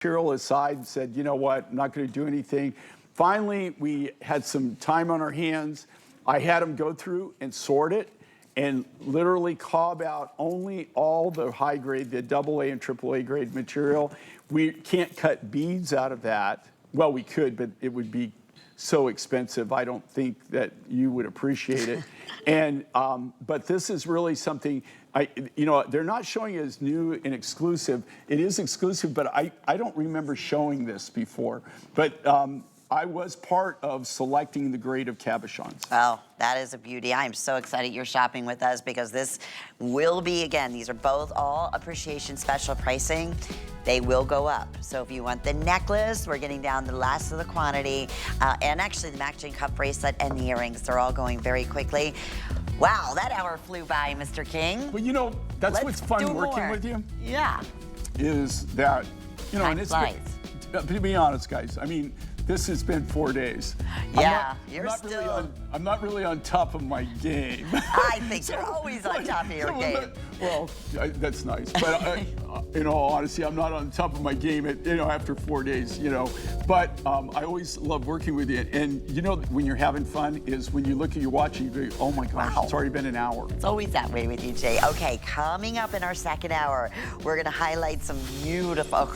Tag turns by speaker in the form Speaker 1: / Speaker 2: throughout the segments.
Speaker 1: material aside and said, you know what, I'm not going to do anything. Finally, we had some time on our hands. I had them go through and sort it and literally carve out only all the high grade, the AA and AAA grade material. We can't cut beads out of that. Well, we could, but it would be so expensive. I don't think that you would appreciate it. And but this is really something. They're not showing it as new and exclusive. It is exclusive, but I don't remember showing this before. But I was part of selecting the grade of cabochons.
Speaker 2: Oh, that is a beauty. I am so excited you're shopping with us because this will be, again, these are both all appreciation special pricing. They will go up. So if you want the necklace, we're getting down to the last of the quantity. And actually the matching cuff bracelet and the earrings, they're all going very quickly. Wow, that hour flew by, Mr. King.
Speaker 1: Well, you know, that's what's fun working with you.
Speaker 2: Yeah.
Speaker 1: Is that, you know,
Speaker 2: Time
Speaker 1: and it's
Speaker 2: flies.
Speaker 1: to be honest, guys, I mean, this has been 4 days.
Speaker 2: Yeah,
Speaker 1: I'm not really on top of my game.
Speaker 2: I think you're always on top of your game.
Speaker 1: Well, that's nice. But in all honesty, I'm not on top of my game after 4 days, But I always love working with you. And when you're having fun is when you look at your watch and you go, oh my gosh, wow. It's already been an hour.
Speaker 2: It's always that way with you, Jay. Okay, coming up in our second hour, we're gonna highlight some beautiful,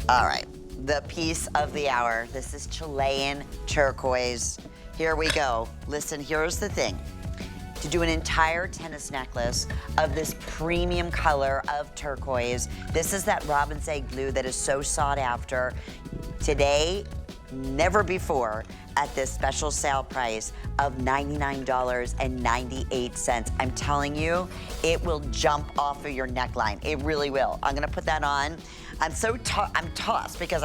Speaker 2: all right. The piece of the hour. This is Chilean turquoise. Here we go. Listen, here's the thing. To do an entire tennis necklace of this premium color of turquoise, this is that robin's egg blue that is so sought after. Today, never before, at this special sale price of $99.98. I'm telling you, it will jump off of your neckline. It really will. I'm gonna put that on. I'm tossed because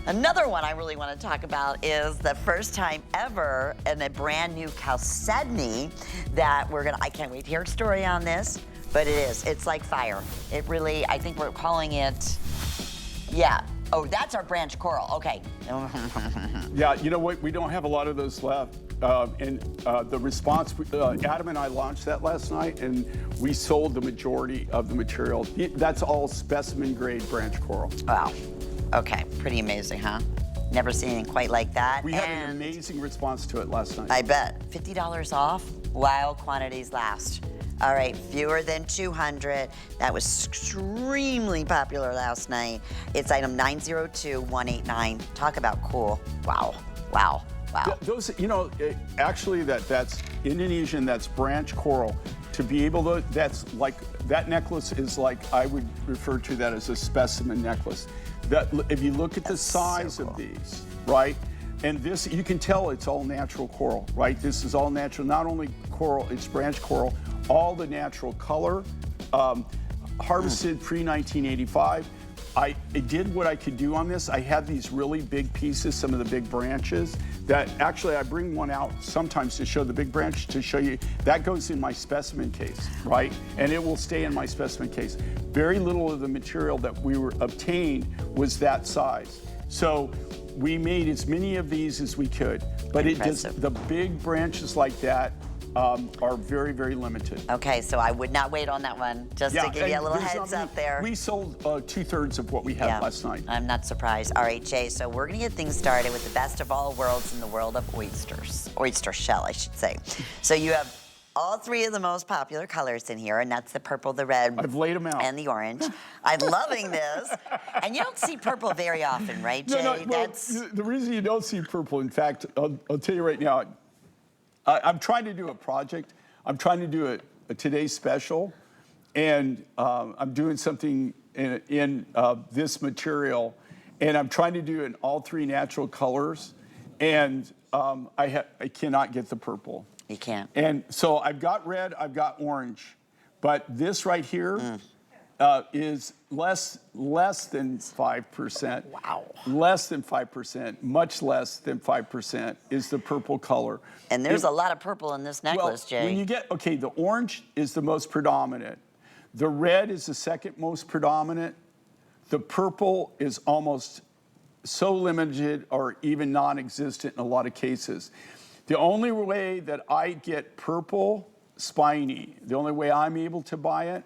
Speaker 2: another one I really want to talk about is the first time ever in a brand new chalcedony that I can't wait to hear a story on this, but it's like fire. It really, I think we're calling it, yeah. Oh, that's our branch coral, okay.
Speaker 1: Yeah, you know what, we don't have a lot of those left. The response, Adam and I launched that last night and we sold the majority of the material. That's all specimen grade branch coral.
Speaker 2: Wow, okay, pretty amazing, huh? Never seen anything quite like that.
Speaker 1: We had an amazing response to it last night.
Speaker 2: I bet, $50 off while quantities last. All right, fewer than 200. That was extremely popular last night. It's item 902189. Talk about cool. Wow, wow, wow.
Speaker 1: Those, actually that's Indonesian, that's branch coral. To be able to, that's like, that necklace is like, I would refer to that as a specimen necklace. That, if you look at the size of these, right? And this, you can tell it's all natural coral, right? This is all natural, not only coral, it's branch coral, all the natural color, harvested pre-1985. I did what I could do on this. I had these really big pieces, some of the big branches, that actually I bring one out sometimes to show the big branch, to show you, that goes in my specimen case, right? And it will stay in my specimen case. Very little of the material that we obtained was that size. So we made as many of these as we could, but the big branches like that are very, very limited.
Speaker 2: Okay, so I would not wait on that one, just to give you a little heads up there.
Speaker 1: We sold 2/3 of what we had last night.
Speaker 2: I'm not surprised. All right, Jay, so we're gonna get things started with the best of all worlds in the world of oysters. Oyster shell, I should say. So you have all three of the most popular colors in here, and that's the purple, the red,
Speaker 1: I've laid them out,
Speaker 2: and the orange. I'm loving this. And you don't see purple very often, right, Jay?
Speaker 1: No, well, the reason you don't see purple, in fact, I'll tell you right now, I'm trying to do a project. I'm trying to do a today's special, and I'm doing something in this material, and I'm trying to do it in all three natural colors, and I cannot get the purple.
Speaker 2: You can't.
Speaker 1: And so I've got red, I've got orange, but this right here is less than 5%.
Speaker 2: Wow.
Speaker 1: Less than 5%, much less than 5% is the purple color.
Speaker 2: And there's a lot of purple in this necklace, Jay.
Speaker 1: When you get, okay, the orange is the most predominant. The red is the second most predominant. The purple is almost so limited or even non-existent in a lot of cases. The only way that I get purple spiny, the only way I'm able to buy it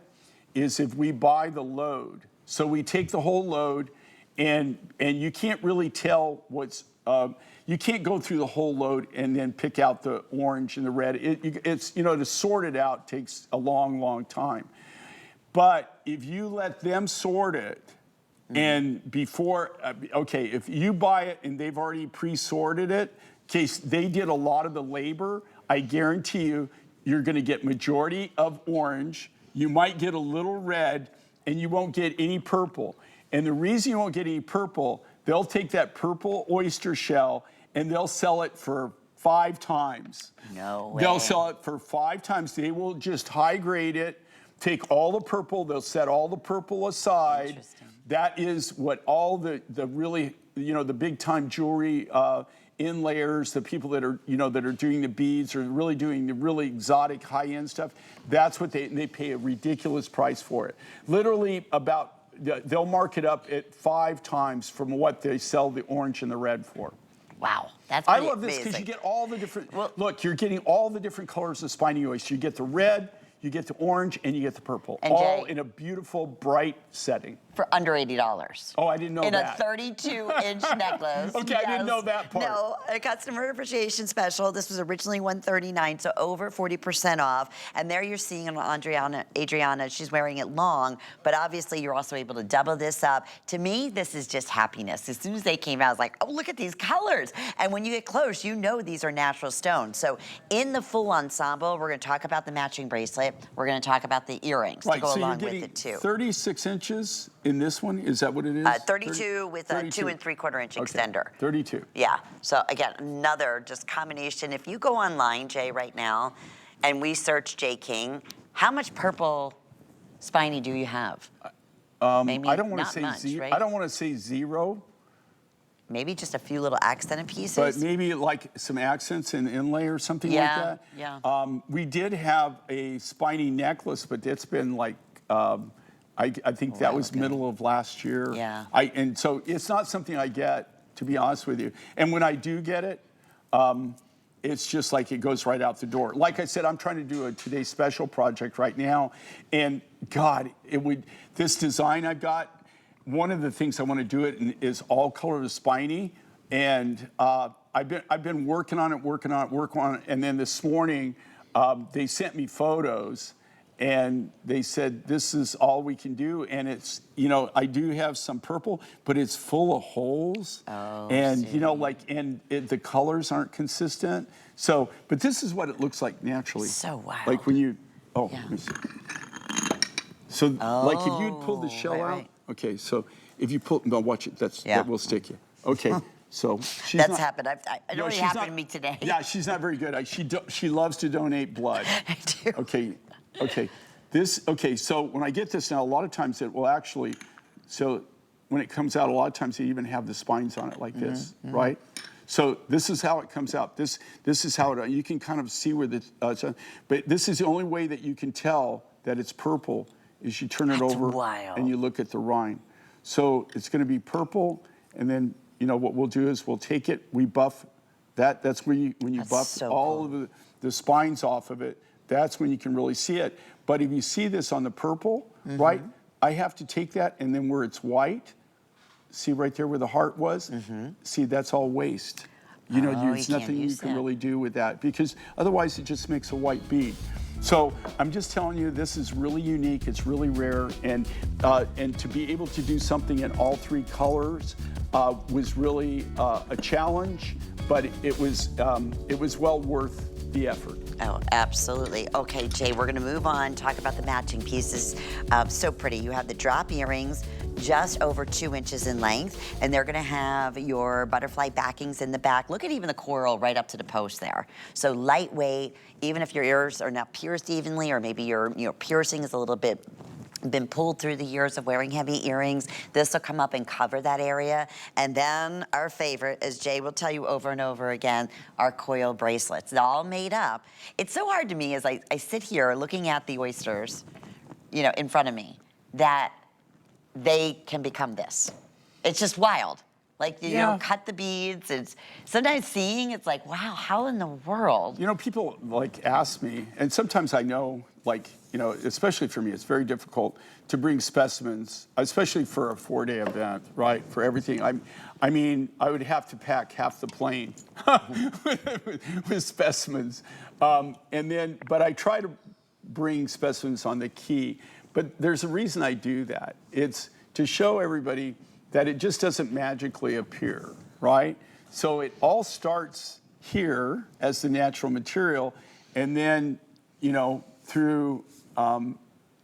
Speaker 1: is if we buy the load So we take the whole load, and you can't really tell what's, you can't go through the whole load and then pick out the orange and the red. It's, you know, to sort it out takes a long, long time. But if you let them sort it, and before, okay, if you buy it and they've already pre-sorted it, in case they did a lot of the labor, I guarantee you, you're gonna get majority of orange, you might get a little red, and you won't get any purple. And the reason you won't get any purple, they'll take that purple oyster shell and they'll sell it for 5 times.
Speaker 2: No way.
Speaker 1: They'll sell it for 5 times. They will just high grade it, take all the purple, they'll set all the purple aside.
Speaker 2: Interesting.
Speaker 1: That is what all the really, you know, the big time jewelry inlayers, the people that are, you know, that are doing the beads or really doing the really exotic high end stuff, that's what they pay a ridiculous price for it. Literally about, they'll mark it up at 5 times from what they sell the orange and the red for.
Speaker 2: Wow, that's
Speaker 1: I
Speaker 2: pretty
Speaker 1: love this because
Speaker 2: amazing.
Speaker 1: you get all the different, look, you're getting all the different colors of spiny oyster. You get the red, you get the orange, and you get the purple.
Speaker 2: And
Speaker 1: all
Speaker 2: Jay,
Speaker 1: in a beautiful, bright setting.
Speaker 2: For under $80.
Speaker 1: Oh, I didn't know that.
Speaker 2: In a 32-inch necklace.
Speaker 1: Okay, I didn't know that part.
Speaker 2: No, a customer appreciation special. This was originally $139, so over 40% off. And there you're seeing on Adriana, she's wearing it long, but obviously you're also able to double this up. To me, this is just happiness. As soon as they came out, I was like, oh, look at these colors. And when you get close, you know these are natural stones. So in the full ensemble, we're gonna talk about the matching bracelet. We're gonna talk about the earrings to go along with it too.
Speaker 1: 36 inches in this one, is that what it is?
Speaker 2: 32 with a 2 3/4 inch extender.
Speaker 1: 32.
Speaker 2: Yeah, so again, another just combination. If you go online, Jay, right now, and we search Jay King, how much purple spiny do you have? Maybe
Speaker 1: I don't want
Speaker 2: not
Speaker 1: to say
Speaker 2: much,
Speaker 1: zero.
Speaker 2: right?
Speaker 1: I don't want to say 0.
Speaker 2: Maybe just a few little accented pieces.
Speaker 1: But maybe like some accents and inlay or something like that.
Speaker 2: Yeah.
Speaker 1: We did have a spiny necklace, but it's been like, I think that was middle of last year.
Speaker 2: Yeah.
Speaker 1: And so it's not something I get, to be honest with you. And when I do get it, it's just like it goes right out the door. Like I said, I'm trying to do a Today Special project right now. And God, this design I've got, one of the things I want to do it is all color of spiny. And I've been working on it. And then this morning, they sent me photos. And they said, this is all we can do. And it's, you know, I do have some purple, but it's full of holes.
Speaker 2: Oh,
Speaker 1: and, you know, like, the colors aren't consistent. So, but this is what it looks like naturally.
Speaker 2: So wild.
Speaker 1: Like when you, let me see. So, like if you'd pull the shell out.
Speaker 2: right.
Speaker 1: Okay, so if you pull, no, watch it, that will stick you. Okay, so she's
Speaker 2: That's
Speaker 1: not,
Speaker 2: happened. It already happened to me today.
Speaker 1: Yeah, she's not very good. She loves to donate blood.
Speaker 2: I do.
Speaker 1: Okay. So when I get this now, a lot of times it will actually, so when it comes out, a lot of times they even have the spines on it like this, right? So this is how it comes out. This is how it, you can kind of see where the, but this is the only way that you can tell that it's purple is you turn it over and you look at the rind. So it's gonna be purple, and then, you know, what we'll do is we'll take it, we buff that, that's when you buff all of the spines off of it, that's when you can really see it. But if you see this on the purple, right, I have to take that, and then where it's white, see right there where the heart was? See, that's all waste. You know, there's nothing you can really do with that, because otherwise it just makes a white bead. So I'm just telling you, this is really unique, it's really rare, and to be able to do something in all 3 colors was really a challenge, but it was well worth the effort.
Speaker 2: Oh, absolutely. Okay, Jay, we're gonna move on, talk about the matching pieces. So pretty. You have the drop earrings, just over 2 inches in length, and they're gonna have your butterfly backings in the back. Look at even the coral right up to the post there. So lightweight, even if your ears are not pierced evenly, or maybe your piercing is a little bit been pulled through the years of wearing heavy earrings, this will come up and cover that area. And then our favorite, as Jay will tell you over and over again, our coil bracelets. They're all made up. It's so hard to me as I sit here looking at the oysters, you know, in front of me, that they can become this. It's just wild. Like, you
Speaker 1: Yeah.
Speaker 2: know, cut the beads. It's sometimes seeing, it's like, wow, how in the world?
Speaker 1: You know, people like ask me, and sometimes I know, like, you know, especially for me, it's very difficult to bring specimens, especially for a 4-day event, right? For everything. I mean, I would have to pack half the plane with specimens. But I try to bring specimens on the key. But there's a reason I do that. It's to show everybody that it just doesn't magically appear, right? So it all starts here as the natural material, and then, you know, through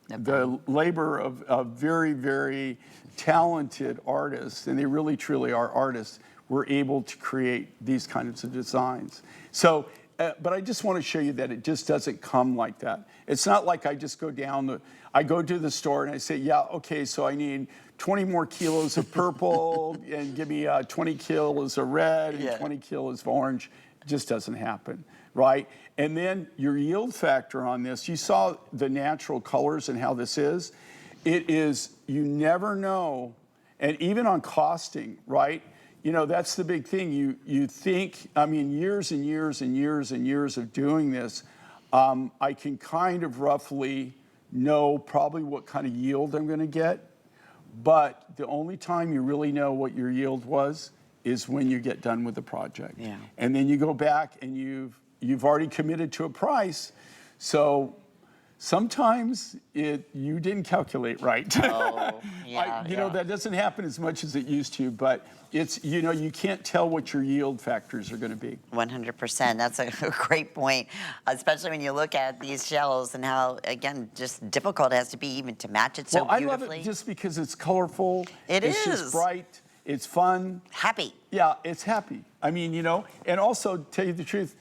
Speaker 1: the labor of very, very talented artists, and they really truly are artists, we're able to create these kinds of designs. So, but I just want to show you that it just doesn't come like that. It's not like I just go I go to the store and I say, yeah, okay, so I need 20 more kilos of purple and give me 20 kilos of red and 20 kilos of orange. It just doesn't happen, right? And then your yield factor on this, you saw the natural colors and how this is. It is, you never know, and even on costing, right? You know, that's the big thing. You think, I mean, years and years and years and years of doing this, I can kind of roughly know probably what kind of yield I'm going to get. But the only time you really know what your yield was is when you get done with the project.
Speaker 2: Yeah.
Speaker 1: And then you go back and you've already committed to a price. So sometimes you didn't calculate right.
Speaker 2: Oh, yeah,
Speaker 1: You know, that doesn't happen as much as it used to, but it's, you know, you can't tell what your yield factors are going to be.
Speaker 2: 100%. That's a great point, especially when you look at these shells and how, again, just difficult it has to be even to match it so
Speaker 1: Well, I
Speaker 2: beautifully.
Speaker 1: love it just because it's colorful.
Speaker 2: It's
Speaker 1: just bright. It's fun.
Speaker 2: Happy.
Speaker 1: Yeah, it's happy. I mean, you know, and also, tell you the truth,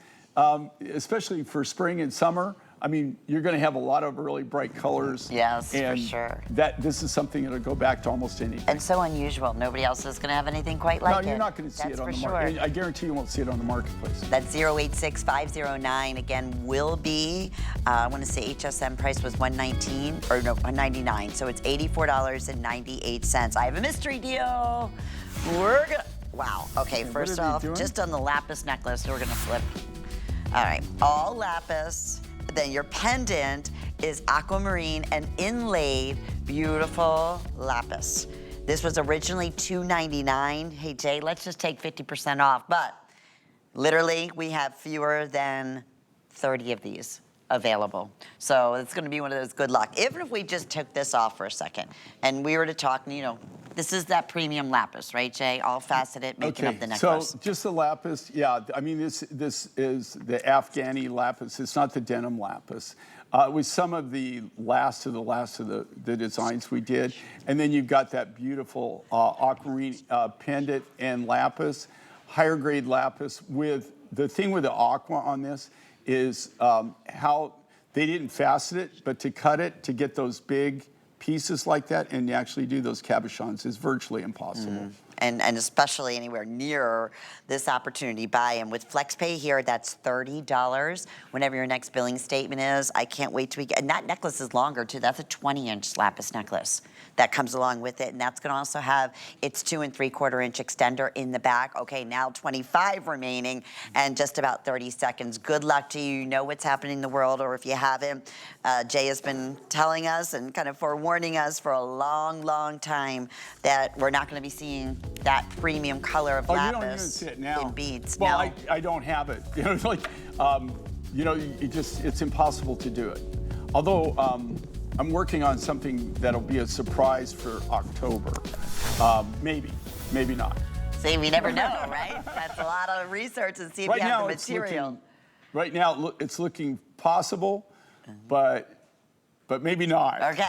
Speaker 1: especially for spring and summer, I mean, you're going to have a lot of really bright colors.
Speaker 2: Yes,
Speaker 1: and
Speaker 2: for sure.
Speaker 1: This is something that'll go back to almost anything.
Speaker 2: And so unusual. Nobody else is going to have anything quite like it.
Speaker 1: No, you're not going to see it on the market.
Speaker 2: Sure.
Speaker 1: I guarantee you won't see it on the marketplace.
Speaker 2: That's 086509. Again, will be, I want to say HSN price was $119, or no, $199. So it's $84.98. I have a mystery deal. We're going to, wow. Okay,
Speaker 1: And
Speaker 2: first
Speaker 1: what are they
Speaker 2: off,
Speaker 1: doing?
Speaker 2: just on the lapis necklace, we're going to flip. All right, all lapis. Then your pendant is aquamarine and inlaid beautiful lapis. This was originally $299. Hey Jay, let's just take 50% off, but literally we have fewer than 30 of these available. So it's gonna be one of those good luck. Even if we just took this off for a second and we were to talk, you know, this is that premium lapis, right, Jay? All faceted, making up the necklace.
Speaker 1: So just the lapis, yeah. I mean, this is the Afghani lapis. It's not the denim lapis. It was some of the last of the designs we did. And then you've got that beautiful aquamarine pendant and lapis, higher grade lapis. With the thing with the aqua on this is how they didn't facet it, but to cut it, to get those big pieces like that and actually do those cabochons is virtually impossible.
Speaker 2: And especially anywhere near this opportunity buy. And with FlexPay here, that's $30 whenever your next billing statement is. I can't wait till we get, and that necklace is longer too. That's a 20-inch lapis necklace that comes along with it. And that's gonna also have its 2 3/4-inch extender in the back. Okay, now 25 remaining and just about 30 seconds. Good luck to you. You know what's happening in the world, or if you haven't, Jay has been telling us and kind of forewarning us for a long, long time that we're not gonna be seeing that premium color of lapis.
Speaker 1: You don't even see it now.
Speaker 2: In beads.
Speaker 1: Well,
Speaker 2: no.
Speaker 1: I don't have it. You know, it's like, you know, it's impossible to do it. Although I'm working on something that'll be a surprise for October. Maybe not.
Speaker 2: See, we never know, right? That's a lot of research to see if you have the material.
Speaker 1: Right now, it's looking possible, but maybe not.
Speaker 2: Okay.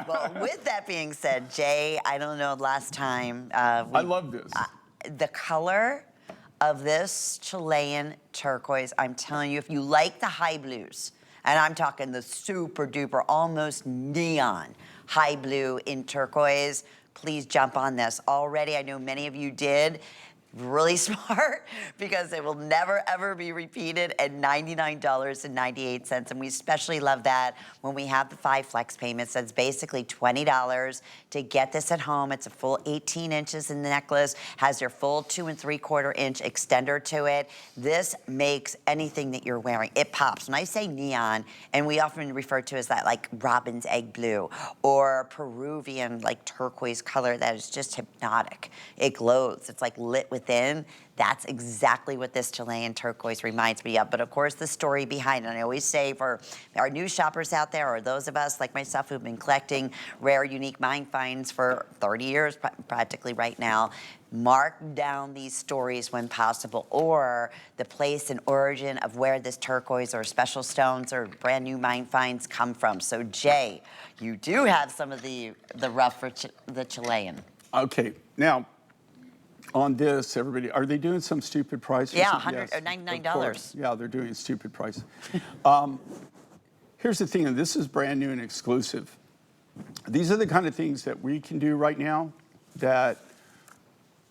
Speaker 2: Well, with that being said, Jay, I don't know last time.
Speaker 1: I love this.
Speaker 2: The color of this Chilean turquoise, I'm telling you, if you like the high blues, and I'm talking the super duper, almost neon high blue in turquoise, please jump on this. Already, I know many of you did. really smart because it will never ever be repeated at $99.98. And we especially love that when we have the 5 flex payments. That's basically $20 to get this at home. It's a full 18 inches in the necklace, has your full 2 3/4 inch extender to it. This makes anything that you're wearing, it pops. When I say neon, and we often refer to as that like robin's egg blue or Peruvian like turquoise color that is just hypnotic. It glows, it's like lit within. That's exactly what this Chilean turquoise reminds me of. But of course, the story behind it, and I always say for our new shoppers out there, or those of us like myself who've been collecting rare, unique mine finds for 30 years practically right now, mark down these stories when possible, or the place and origin of where this turquoise or special stones or brand new mine finds come from. So Jay, you do have some of the rough for the Chilean.
Speaker 1: Okay, now, on this, everybody, are they doing some stupid price?
Speaker 2: Yeah,
Speaker 1: $99. Yeah, they're doing a stupid price. Here's the thing, and this is brand new and exclusive. These are the kind of things that we can do right now that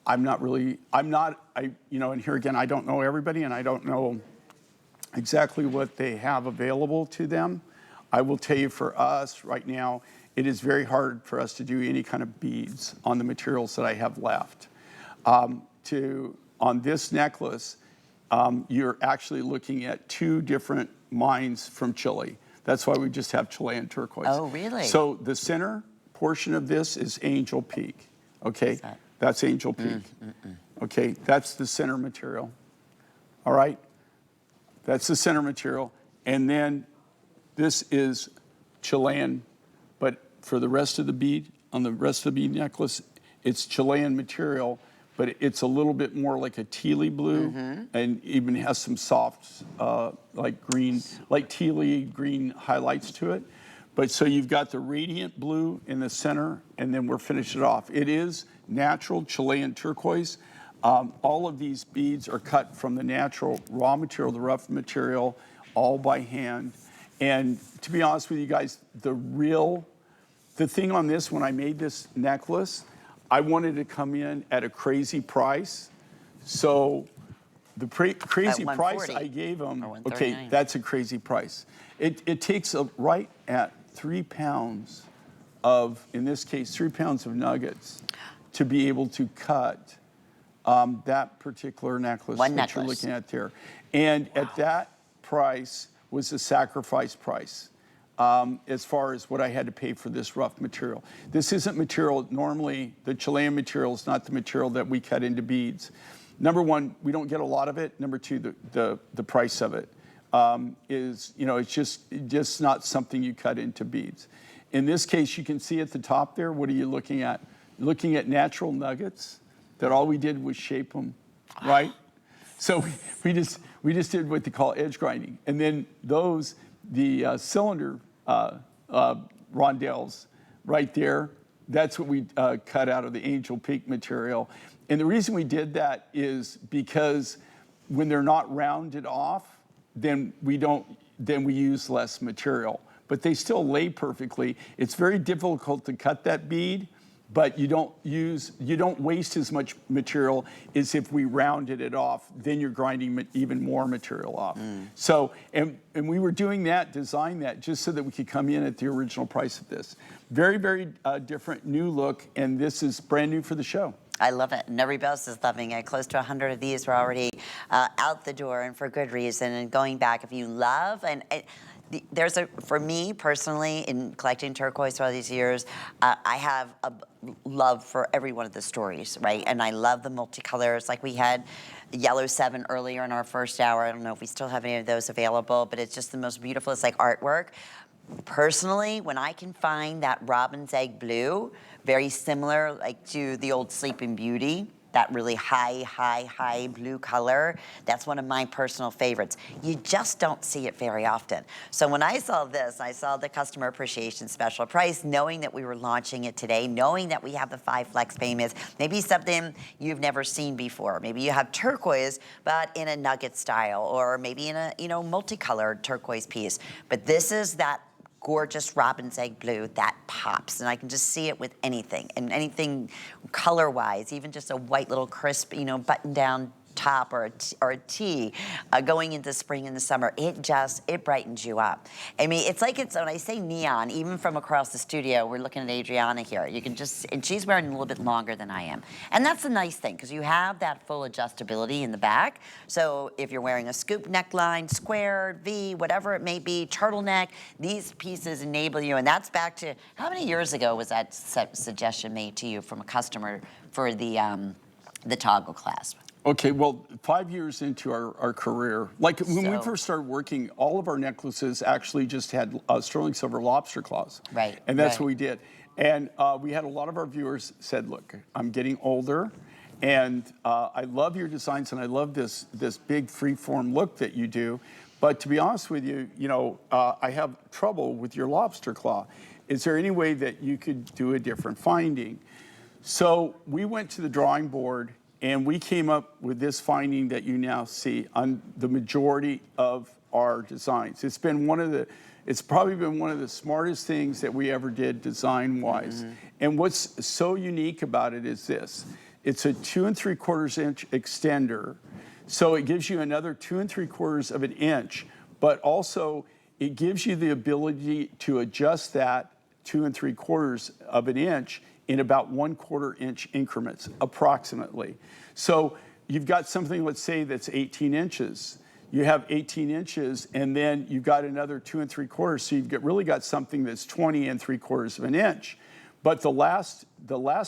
Speaker 1: and here again, I don't know everybody, and I don't know exactly what they have available to them. I will tell you, for us right now, it is very hard for us to do any kind of beads on the materials that I have left. On this necklace, you're actually looking at 2 different mines from Chile. That's why we just have Chilean turquoise.
Speaker 2: Oh, really?
Speaker 1: So the center portion of this is Angel Peak. Okay, that's Angel Peak. Okay, that's the center material. All right, that's the center material, and then this is Chilean, but for the rest of the bead, on the rest of the bead necklace, it's Chilean material, but it's a little bit more like a tealy blue, and even has some soft, like green, like tealy green highlights to it. But so you've got the radiant blue in the center, and then we're finishing it off. It is natural Chilean turquoise. All of these beads are cut from the natural raw material, the rough material, all by hand. And to be honest with you guys, the thing on this, when I made this necklace, I wanted to come in at a crazy price. So the crazy price I gave them, okay, that's a crazy price. It takes right at 3 pounds of, in this case, 3 pounds of nuggets to be able to cut that particular necklace you're looking at there. And at that price was the sacrifice price. As far as what I had to pay for this rough material. This isn't material, normally the Chilean material is not the material that we cut into beads. Number one, we don't get a lot of it. Number two, the price of it is, it's just not something you cut into beads. In this case, you can see at the top there, what are you looking at? Looking at natural nuggets that all we did was shape them, right? So we just did what they call edge grinding. And then the cylinder rondelles right there, that's what we cut out of the Angel Peak material. And the reason we did that is because when they're not rounded off, then we use less material. But they still lay perfectly. It's very difficult to cut that bead, but you don't waste as much material as if we rounded it off, then you're grinding even more material off. So, and we were doing that, designed that, just so that we could come in at the original price of this. Very, very different, new look, and this is brand new for the show.
Speaker 2: I love it, and everybody else is loving it. Close to 100 of these were already out the door, and for good reason. And going back, if you love, for me personally, in collecting turquoise for all these years, I have a love for every one of the stories, right? And I love the multicolors. Like we had Yellow 7 earlier in our first hour. I don't know if we still have any of those available, but it's just the most beautiful. It's like artwork. Personally, when I can find that robin's egg blue, very similar like to the old Sleeping Beauty, that really high blue color, that's one of my personal favorites. You just don't see it very often. So when I saw this, I saw the customer appreciation special price, knowing that we were launching it today, knowing that we have the 5 flex payments, maybe something you've never seen before. Maybe you have turquoise, but in a nugget style, or maybe in a multicolored turquoise piece. But this is that gorgeous robin's egg blue that pops, and I can just see it with anything, and anything color-wise, even just a white little crisp, you know, button-down top or a tee going into spring and the summer. It brightens you up. I mean, it's like, when I say neon, even from across the studio, we're looking at Adriana here. You can just, and she's wearing a little bit longer than I am. And that's a nice thing, because you have that full adjustability in the back. So if you're wearing a scoop neckline, square, V, whatever it may be, turtleneck, these pieces enable you. And that's back to, how many years ago was that suggestion made to you from a customer for the toggle clasp?
Speaker 1: Okay, well, 5 years into our career, like when we first started working, all of our necklaces actually just had sterling silver lobster claws.
Speaker 2: Right.
Speaker 1: And that's what we did. And we had a lot of our viewers said, look, I'm getting older, and I love your designs, and I love this big free-form look that you do. But to be honest with you, you know, I have trouble with your lobster claw. Is there any way that you could do a different finding? So we went to the drawing board, and we came up with this finding that you now see on the majority of our designs. It's probably been one of the smartest things that we ever did design-wise. Mm-hmm. And what's so unique about it is this. It's a 2 3/4 inch extender. So it gives you another 2 3/4 of an inch, but also it gives you the ability to adjust that 2 3/4 of an inch in about 1/4 inch increments, approximately. So you've got something, let's say, that's 18 inches. You have 18 inches, and then you've got another 2 3/4, so you've really got something that's 20 3/4 of an inch. But the last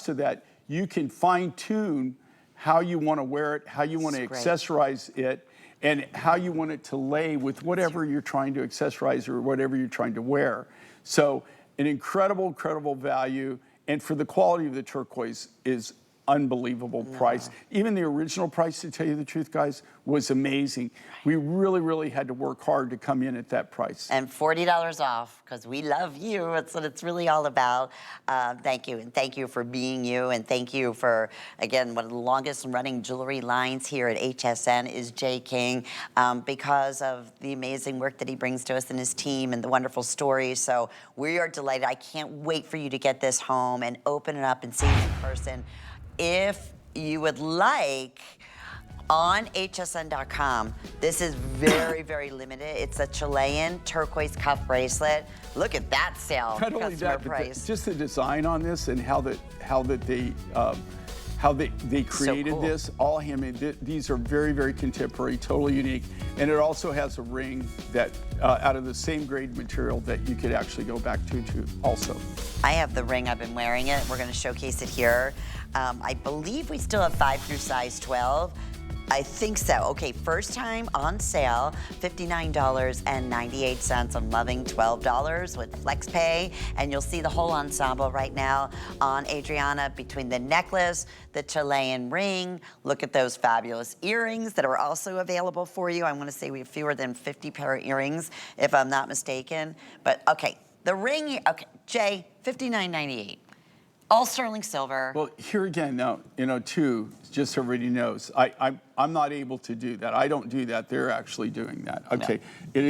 Speaker 1: of that, you can fine tune how you want to wear it, how you want to accessorize it, and how you want it to lay with whatever you're trying to accessorize or whatever you're trying to wear. So an incredible value. And for the quality of the turquoise is unbelievable price. Even the original price, to tell you the truth, guys, was amazing. We really had to work hard to come in at that price.
Speaker 2: And $40 off, because we love you. That's what it's really all about. Thank you, and thank you for being you, and thank you for, again, one of the longest running jewelry lines here at HSN is Jay King, because of the amazing work that he brings to us and his team and the wonderful stories. So we are delighted. I can't wait for you to get this home and open it up and see it in person. If you would like, on hsn.com, this is very limited. It's a Chilean turquoise cuff bracelet. Look at that sale.
Speaker 1: Not only that, but just the design on this and how they created this, all handmade. These are very contemporary, totally unique. And it also has a ring that out of the same grade material that you could actually go back to also.
Speaker 2: I have the ring, I've been wearing it. We're gonna showcase it here. I believe we still have 5 through size 12. I think so. Okay, first time on sale, $59.98. I'm loving $12 with FlexPay, and you'll see the whole ensemble right now on Adriana, between the necklace, the Chilean ring. Look at those fabulous earrings that are also available for you. I want to say we have fewer than 50 pair of earrings, if I'm not mistaken. But okay, the ring, okay, Jay, $59.98. All sterling silver.
Speaker 1: Well, here again, now, you know, too, just so everybody knows, I'm not able to do that. I don't do that. They're actually doing that. Okay, no.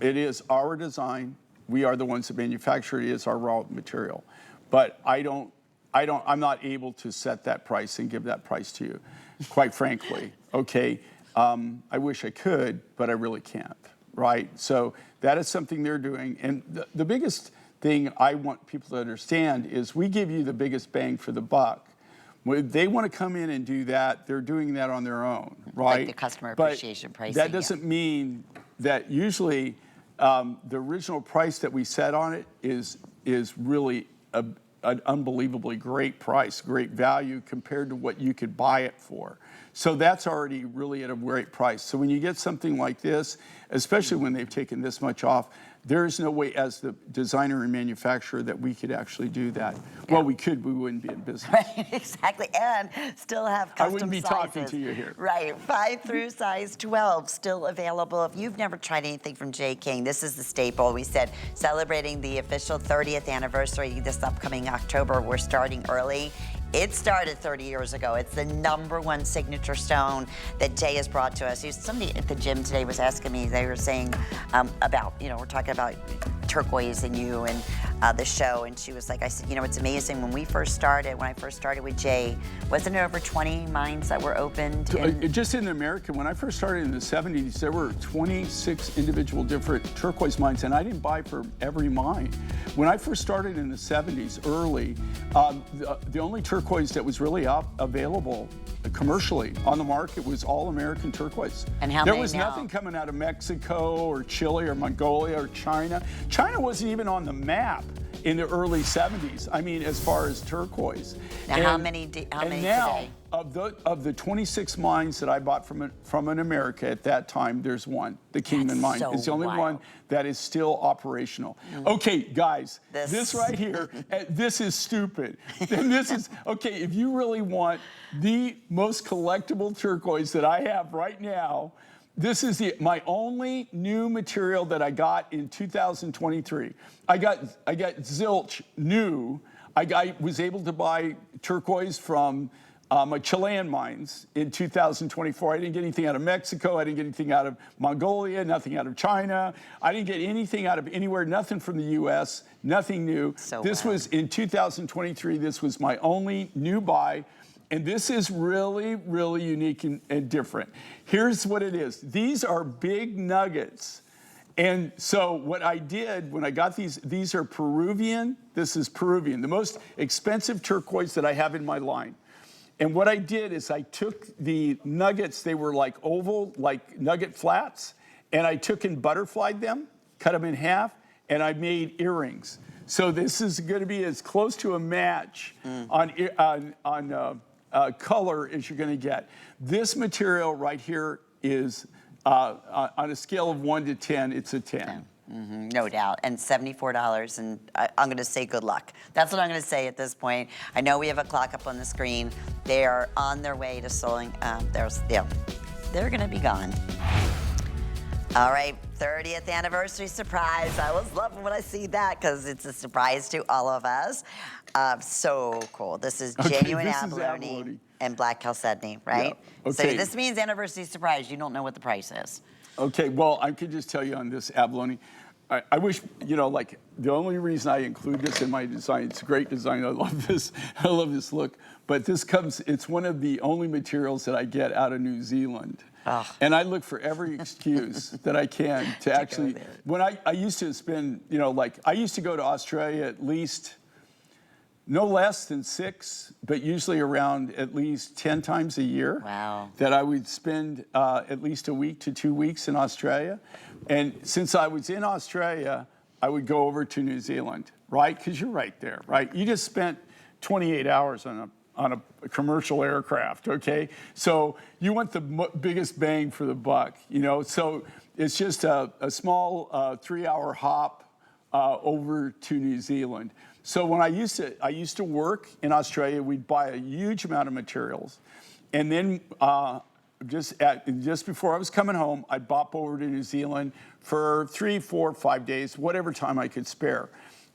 Speaker 1: It is our design. We are the ones that manufacture it. It is our raw material. But I'm not able to set that price and give that price to you, quite frankly. Okay, I wish I could, but I really can't, right? So that is something they're doing. And the biggest thing I want people to understand is we give you the biggest bang for the buck. When they want to come in and do that, they're doing that on their own, right?
Speaker 2: Like the customer appreciation pricing.
Speaker 1: That doesn't mean that usually the original price that we set on it is really an unbelievably great price, great value compared to what you could buy it for. So that's already really at a great price. So when you get something like this, especially when they've taken this much off, there's no way as the designer and manufacturer that we could actually do that. Yeah. Well, we could, we wouldn't be in business.
Speaker 2: Right, exactly, and still have custom sizes.
Speaker 1: I wouldn't be talking to you here.
Speaker 2: Right, 5 through size 12, still available. If you've never tried anything from Jay King, this is the staple. We said celebrating the official 30th anniversary this upcoming October. We're starting early. It started 30 years ago. It's the #1 signature stone that Jay has brought to us. Somebody at the gym today was asking me, they were saying about, we're talking about turquoise in you and the show. And she was like, I said, you know, it's amazing. When I first started with Jay, wasn't it over 20 mines that were opened?
Speaker 1: Just in America, when I first started in the 70s, there were 26 individual different turquoise mines, and I didn't buy for every mine. When I first started in the 70s, early, the only turquoise that was really available commercially on the market was all American turquoise.
Speaker 2: And how
Speaker 1: there
Speaker 2: many
Speaker 1: was
Speaker 2: now?
Speaker 1: nothing coming out of Mexico or Chile or Mongolia or China. China wasn't even on the map in the early 70s. I mean, as far as turquoise.
Speaker 2: Now, how many
Speaker 1: now,
Speaker 2: today?
Speaker 1: Of the 26 mines that I bought from an America at that time, there's one, the Kingman mine.
Speaker 2: So
Speaker 1: it's the only
Speaker 2: wild.
Speaker 1: one that is still operational. Okay, guys, this right here, this is stupid. And this is, okay, if you really want the most collectible turquoise that I have right now, this is my only new material that I got in 2023. I got zilch new. I was able to buy turquoise from my Chilean mines in 2024. I didn't get anything out of Mexico. I didn't get anything out of Mongolia, nothing out of China. I didn't get anything out of anywhere, nothing from the US, nothing new. This was in 2023. This was my only new buy. And this is really, really unique and different. Here's what it is. These are big nuggets. And so what I did when I got these are Peruvian. This is Peruvian, the most expensive turquoise that I have in my line. And what I did is I took the nuggets, they were like oval, like nugget flats, and I took and butterflied them, cut them in half, and I made earrings. So this is going to be as close to a match on color as you're going to get. This material right here is, on a scale of 1 to 10, it's a 10.
Speaker 2: Mm-hmm, no doubt, and $74, and I'm going to say good luck. That's what I'm going to say at this point. I know we have a clock up on the screen. They are on their way to selling. They're going to be gone. All right, 30th anniversary surprise. I always love when I see that because it's a surprise to all of us. So cool. This is genuine abalone and black chalcedony, right?
Speaker 1: Yeah. Okay.
Speaker 2: So this means anniversary surprise. You don't know what the price is.
Speaker 1: Okay, well, I could just tell you on this abalone, I wish, you know, like the only reason I include this in my design, it's a great design, I love this look, but it's one of the only materials that I get out of New Zealand. Oh. And I look for every excuse that I can to actually, when I used to spend, you know, like I used to go to Australia at least no less than 6, but usually around at least 10 times a year.
Speaker 2: Wow. That
Speaker 1: I would spend at least a week to 2 weeks in Australia. And since I was in Australia, I would go over to New Zealand, right? Because you're right there, right? You just spent 28 hours on a commercial aircraft, okay? So you want the biggest bang for the buck, you know? So it's just a small 3-hour hop over to New Zealand. So when I used to work in Australia, we'd buy a huge amount of materials. And then just before I was coming home, I'd bop over to New Zealand for 3, 4, 5 days, whatever time I could spare.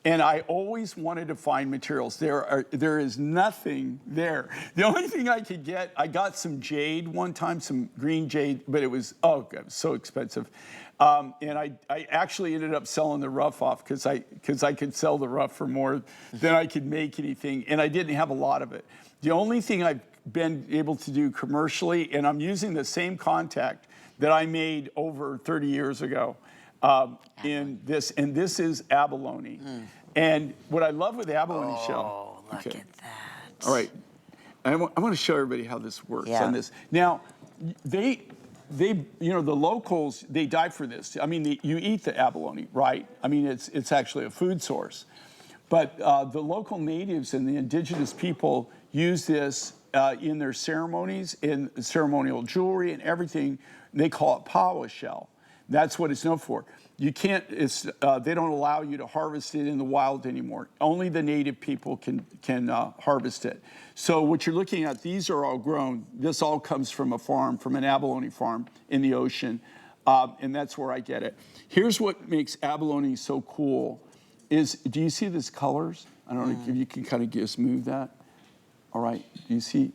Speaker 1: And I always wanted to find materials. There is nothing there. The only thing I could get, I got some jade one time, some green jade, but it was, oh God, it was so expensive. And I actually ended up selling the rough off because I could sell the rough for more than I could make anything, and I didn't have a lot of it. The only thing I've been able to do commercially, and I'm using the same contact that I made over 30 years ago in this, and this is abalone. And what I love with abalone shell.
Speaker 2: Oh, look at that.
Speaker 1: All right, I want to show everybody how this works on this. Now, they, you know, the locals, they die for this. I mean, you eat the abalone, right? I mean, it's actually a food source. But the local natives and the indigenous people use this in their ceremonies, in ceremonial jewelry and everything. They call it paua shell. That's what it's known for. You can't, they don't allow you to harvest it in the wild anymore. Only the native people can harvest it. So what you're looking at, these are all grown. This all comes from a farm, from an abalone farm in the ocean. And that's where I get it. Here's what makes abalone so cool is, do you see these colors? I don't know if you can kind of just move that. All right, do you see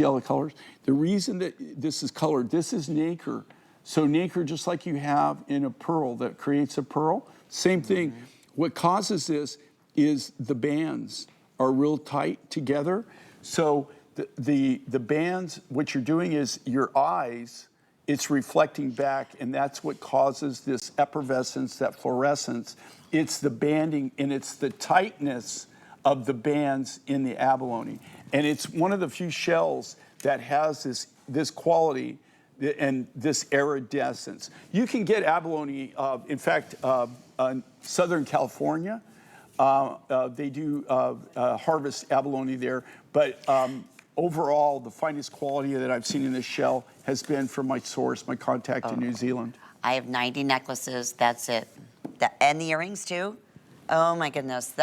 Speaker 1: all the colors? The reason that this is colored, this is nacre. So nacre, just like you have in a pearl that creates a pearl, same thing. What causes this is the bands are real tight together. So the bands, what you're doing is your eyes, it's reflecting back, and that's what causes this effervescence, that fluorescence. It's the banding, and it's the tightness of the bands in the abalone. And it's one of the few shells that has this quality and this iridescence. You can get abalone, in fact, in Southern California, they do harvest abalone there, but overall, the finest quality that I've seen in this shell has been from my source, my contact in New Zealand.
Speaker 2: I have 90 necklaces, that's it. And the earrings too? Oh my goodness,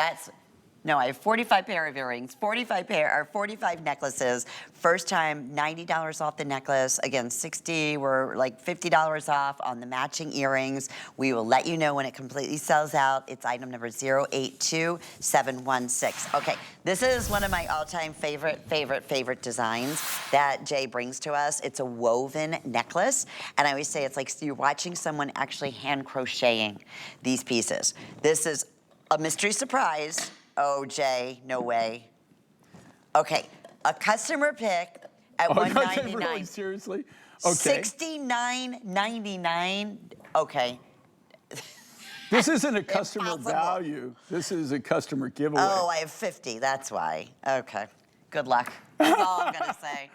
Speaker 2: no, I have 45 pair of earrings, 45 necklaces. First time, $90 off the necklace. Again, 60, we're like $50 off on the matching earrings. We will let you know when it completely sells out. It's item number 082716. Okay, this is one of my all-time favorite designs that Jay brings to us. It's a woven necklace, and I always say it's like you're watching someone actually hand crocheting these pieces. This is a mystery surprise. Oh, Jay, no way. Okay, a customer pick at $199.
Speaker 1: Really, seriously? Okay.
Speaker 2: $69.99. Okay.
Speaker 1: This isn't a customer value. This is a customer giveaway.
Speaker 2: Oh, I have 50, that's why. Okay, good luck. That's all I'm gonna say.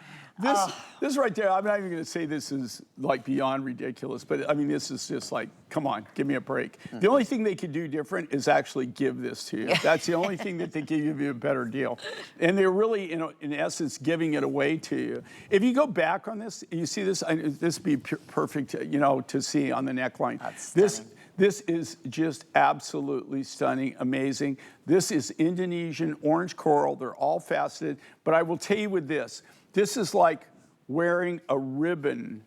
Speaker 1: This right there, I'm not even going to say this is like beyond ridiculous, but I mean, this is just like, come on, give me a break. The only thing they could do different is actually give this to you. That's the only thing that they can give you a better deal. And they're really, in essence, giving it away to you. If you go back on this, you see this, this would be perfect, to see on the neckline. This is just absolutely stunning, amazing. This is Indonesian orange coral. They're all faceted, but I will tell you with this is like wearing a ribbon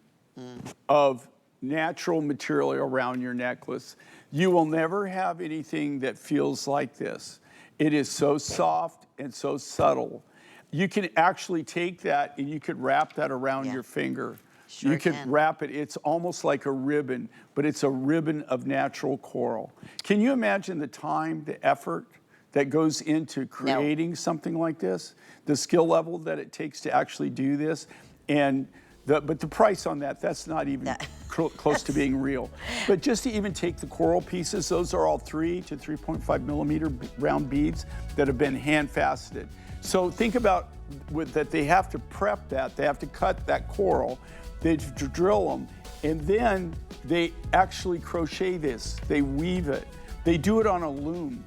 Speaker 1: of natural material around your necklace. You will never have anything that feels like this. It is so soft and so subtle. You can actually take that and you could wrap that around your finger.
Speaker 2: Sure
Speaker 1: you could wrap it. It's almost like a ribbon, but it's a ribbon of natural coral. Can you imagine the time, the effort that goes into creating something like this? The skill level that it takes to actually do this, but the price on that's not even close to being real. But just to even take the coral pieces, those are all 3 to 3.5 millimeter round beads that have been hand faceted. So think about that they have to prep that, they have to cut that coral, they drill them, and then they actually crochet this, they weave it. They do it on a loom.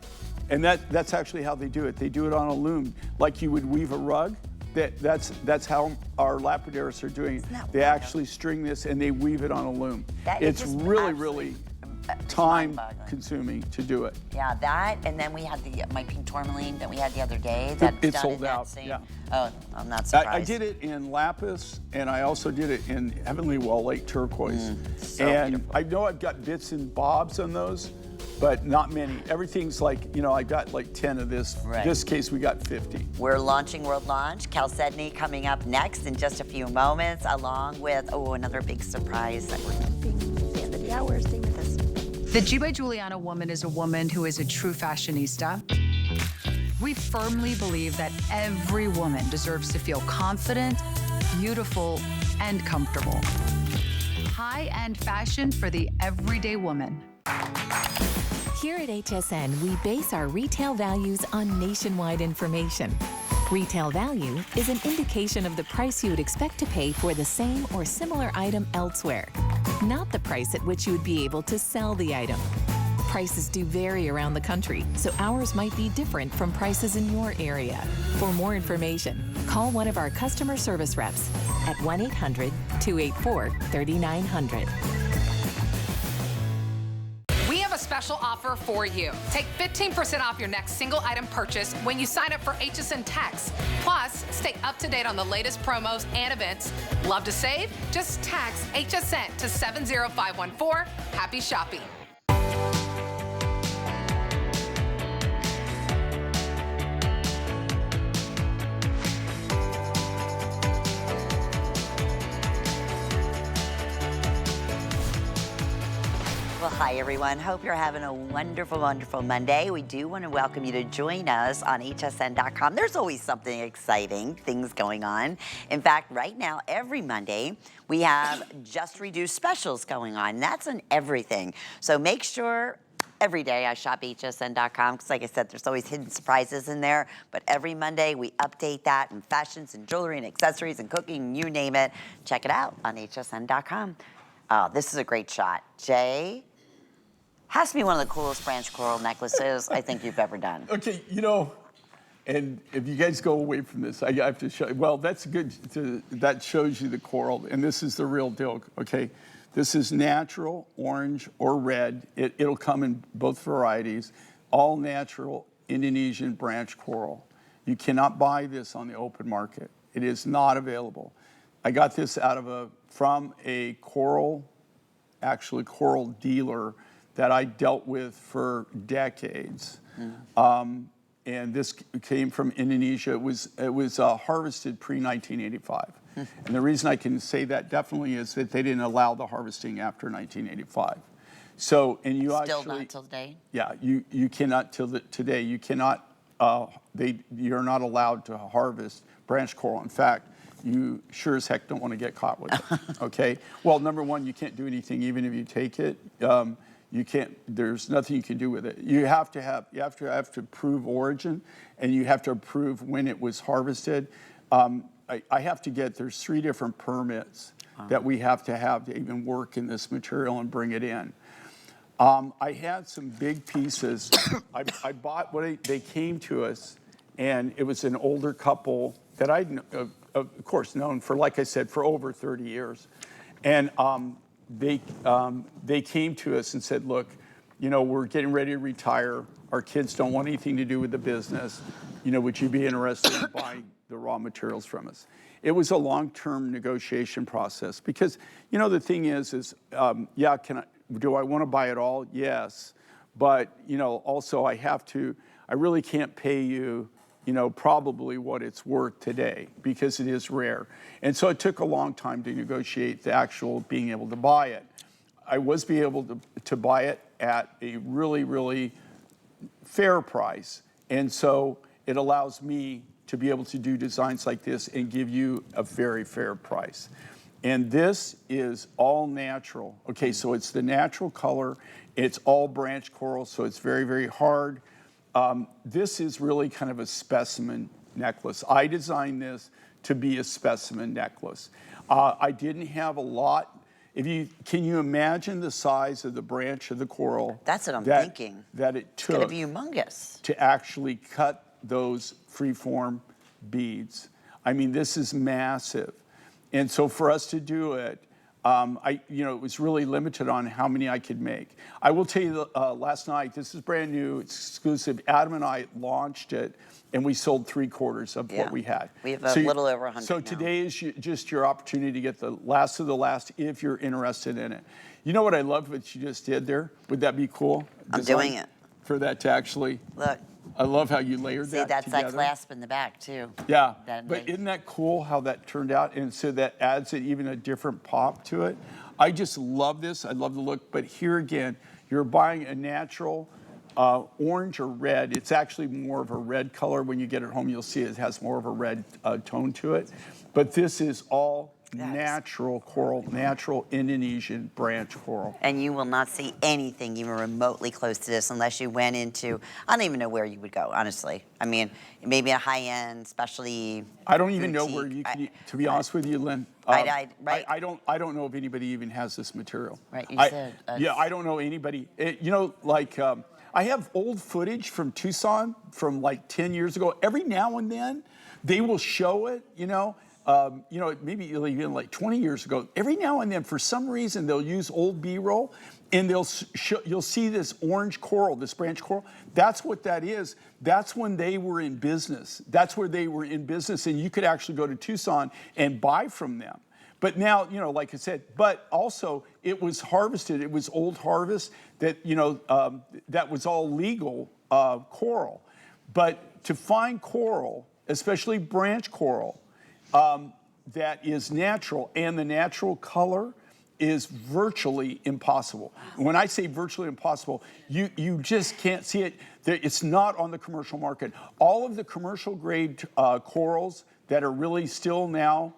Speaker 1: And that's actually how they do it. They do it on a loom, like you would weave a rug. That's how our lapidaries are doing it. They actually string this and they weave it on a loom. It's really time-consuming to do it.
Speaker 2: Yeah, that, and then we had my pink tourmaline that we had the other day.
Speaker 1: It's sold out. Yeah.
Speaker 2: Oh, I'm not surprised.
Speaker 1: I did it in lapis, and I also did it in Heavenly Well Lake turquoise.
Speaker 2: So
Speaker 1: and
Speaker 2: beautiful.
Speaker 1: I know I've got bits and bobs on those, but not many. Everything's like, I got like 10 of this.
Speaker 2: Right.
Speaker 1: This case, we got 50.
Speaker 2: We're launching World Launch. Chalcedony coming up next in just a few moments, along with, another big surprise that we're keeping at the end of the hour. Stay with us.
Speaker 3: The G by Giuliana woman is a woman who is a true fashionista. We firmly believe that every woman deserves to feel confident, beautiful, and comfortable. High-end fashion for the everyday woman.
Speaker 4: Here at HSN, we base our retail values on nationwide information. Retail value is an indication of the price you would expect to pay for the same or similar item elsewhere, not the price at which you would be able to sell the item. Prices do vary around the country, so ours might be different from prices in your area. For more information, call one of our customer service reps at 1-800-284-3900.
Speaker 5: Special offer for you. Take 15% off your next single item purchase when you sign up for HSN Tax. Plus, stay up to date on the latest promos and events. Love to save? Just text HSN to 70514. Happy shopping.
Speaker 2: Well, hi, everyone. Hope you're having a wonderful, wonderful Monday. We do want to welcome you to join us on hsn.com. There's always something exciting, things going on. In fact, right now, every Monday, we have just reduced specials going on. That's on everything. So make sure every day I shop hsn.com because, like I said, there's always hidden surprises in there. But every Monday, we update that in fashions and jewelry and accessories and cooking, you name it. Check it out on hsn.com. Oh, this is a great shot. Jay, has to be one of the coolest branch coral necklaces I think you've ever done.
Speaker 1: Okay, you know, and if you guys go away from this, I have to show, well, that's good, that shows you the coral, and this is the real deal, okay? This is natural, orange or red. It'll come in both varieties, all natural Indonesian branch coral. You cannot buy this on the open market. It is not available. I got this from a coral dealer that I dealt with for decades. And this came from Indonesia. It was harvested pre-1985. And the reason I can say that definitely is that they didn't allow the harvesting after 1985. So, and you
Speaker 2: Still
Speaker 1: actually—
Speaker 2: not till today?
Speaker 1: Yeah, you cannot today, you cannot, you're not allowed to harvest branch coral. In fact, you sure as heck don't want to get caught with it, okay? Well, number one, you can't do anything even if you take it. You can't, there's nothing you can do with it. You have to prove origin, and you have to prove when it was harvested. I have to get, there's 3 different permits that we have to even work in this material and bring it in. I had some big pieces. I bought they came to us, and it was an older couple that I'd, of course, known for, like I said, for over 30 years. And they came to us and said, look, you know, we're getting ready to retire. Our kids don't want anything to do with the business. You know, would you be interested in buying the raw materials from us? It was a long-term negotiation process because, you know, the thing is yeah, do I want to buy it all? Yes. But, you know, also I really can't pay you, you know, probably what it's worth today because it is rare. And so it took a long time to negotiate the actual being able to buy it. I was able to buy it at a really, really fair price. And so it allows me to be able to do designs like this and give you a very fair price. And this is all natural. Okay, so it's the natural color. It's all branch coral, so it's very, very hard. This is really kind of a specimen necklace. I designed this to be a specimen necklace. I didn't have a lot. Can you imagine the size of the branch of the coral?
Speaker 2: That's what I'm thinking.
Speaker 1: That it took.
Speaker 2: It's gonna be humongous. To
Speaker 1: actually cut those freeform beads. I mean, this is massive. And so for us to do it, it was really limited on how many I could make. I will tell you, last night, this is brand new, it's exclusive. Adam and I launched it, and we sold 3/4 of what we had.
Speaker 2: We have a little over 100
Speaker 1: So
Speaker 2: now.
Speaker 1: today is just your opportunity to get the last of the last if you're interested in it. You know what I loved what you just did there? Would that be cool?
Speaker 2: I'm doing it.
Speaker 1: For that to actually,
Speaker 2: look.
Speaker 1: I love how you layered that
Speaker 2: that's
Speaker 1: together.
Speaker 2: that clasp in the back, too.
Speaker 1: Yeah, but isn't that cool how that turned out? And so that adds even a different pop to it. I just love this. I love the look. But here again, you're buying a natural orange or red. It's actually more of a red color. When you get it home, you'll see it has more of a red tone to it. But this is all natural coral, natural Indonesian branch coral.
Speaker 2: And you will not see anything even remotely close to this unless you went into, I don't even know where you would go, honestly. I mean, maybe a high-end, specialty
Speaker 1: I don't even know
Speaker 2: boutique.
Speaker 1: where you can, to be honest with you, Lynn.
Speaker 2: Right.
Speaker 1: I don't know if anybody even has this material.
Speaker 2: Right, you said.
Speaker 1: Yeah, I don't know anybody. I have old footage from Tucson from like 10 years ago. Every now and then, they will show it, maybe even like 20 years ago. Every now and then, for some reason, they'll use old B-roll, and you'll see this orange coral, this branch coral. That's what that is. That's when they were in business. That's where they were in business, and you could actually go to Tucson and buy from them. But now, like I said, but also it was harvested. It was old harvest that, that was all legal coral. But to find coral, especially branch coral, that is natural, and the natural color is virtually impossible. When I say virtually impossible, you just can't see it. It's not on the commercial market. All of the commercial grade corals that are really still now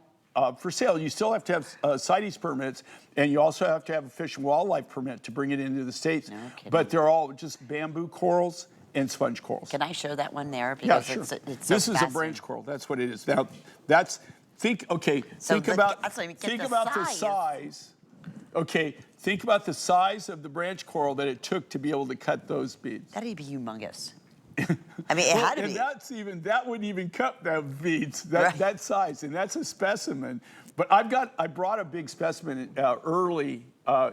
Speaker 1: for sale, you still have to have CITES permits, and you also have to have a Fish and Wildlife permit to bring it into the States.
Speaker 2: No kidding.
Speaker 1: But they're all just bamboo corals and sponge corals.
Speaker 2: Can I show that one there?
Speaker 1: Yeah,
Speaker 2: Because
Speaker 1: sure.
Speaker 2: it's so
Speaker 1: This is a branch coral. That's what it is. Now, think about the size. Okay, think about the size of the branch coral that it took to be able to cut those beads.
Speaker 2: That'd be humongous. I mean, it had to be.
Speaker 1: That wouldn't even cut the beads,
Speaker 2: Right.
Speaker 1: that size, and that's a specimen. But I brought a big specimen early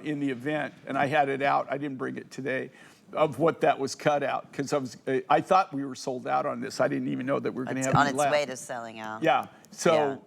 Speaker 1: in the event, and I had it out. I didn't bring it today, of what that was cut out, because I thought we were sold out on this. I didn't even know that we were going to have
Speaker 2: on
Speaker 1: any
Speaker 2: its
Speaker 1: left.
Speaker 2: way to selling out.
Speaker 1: Yeah. So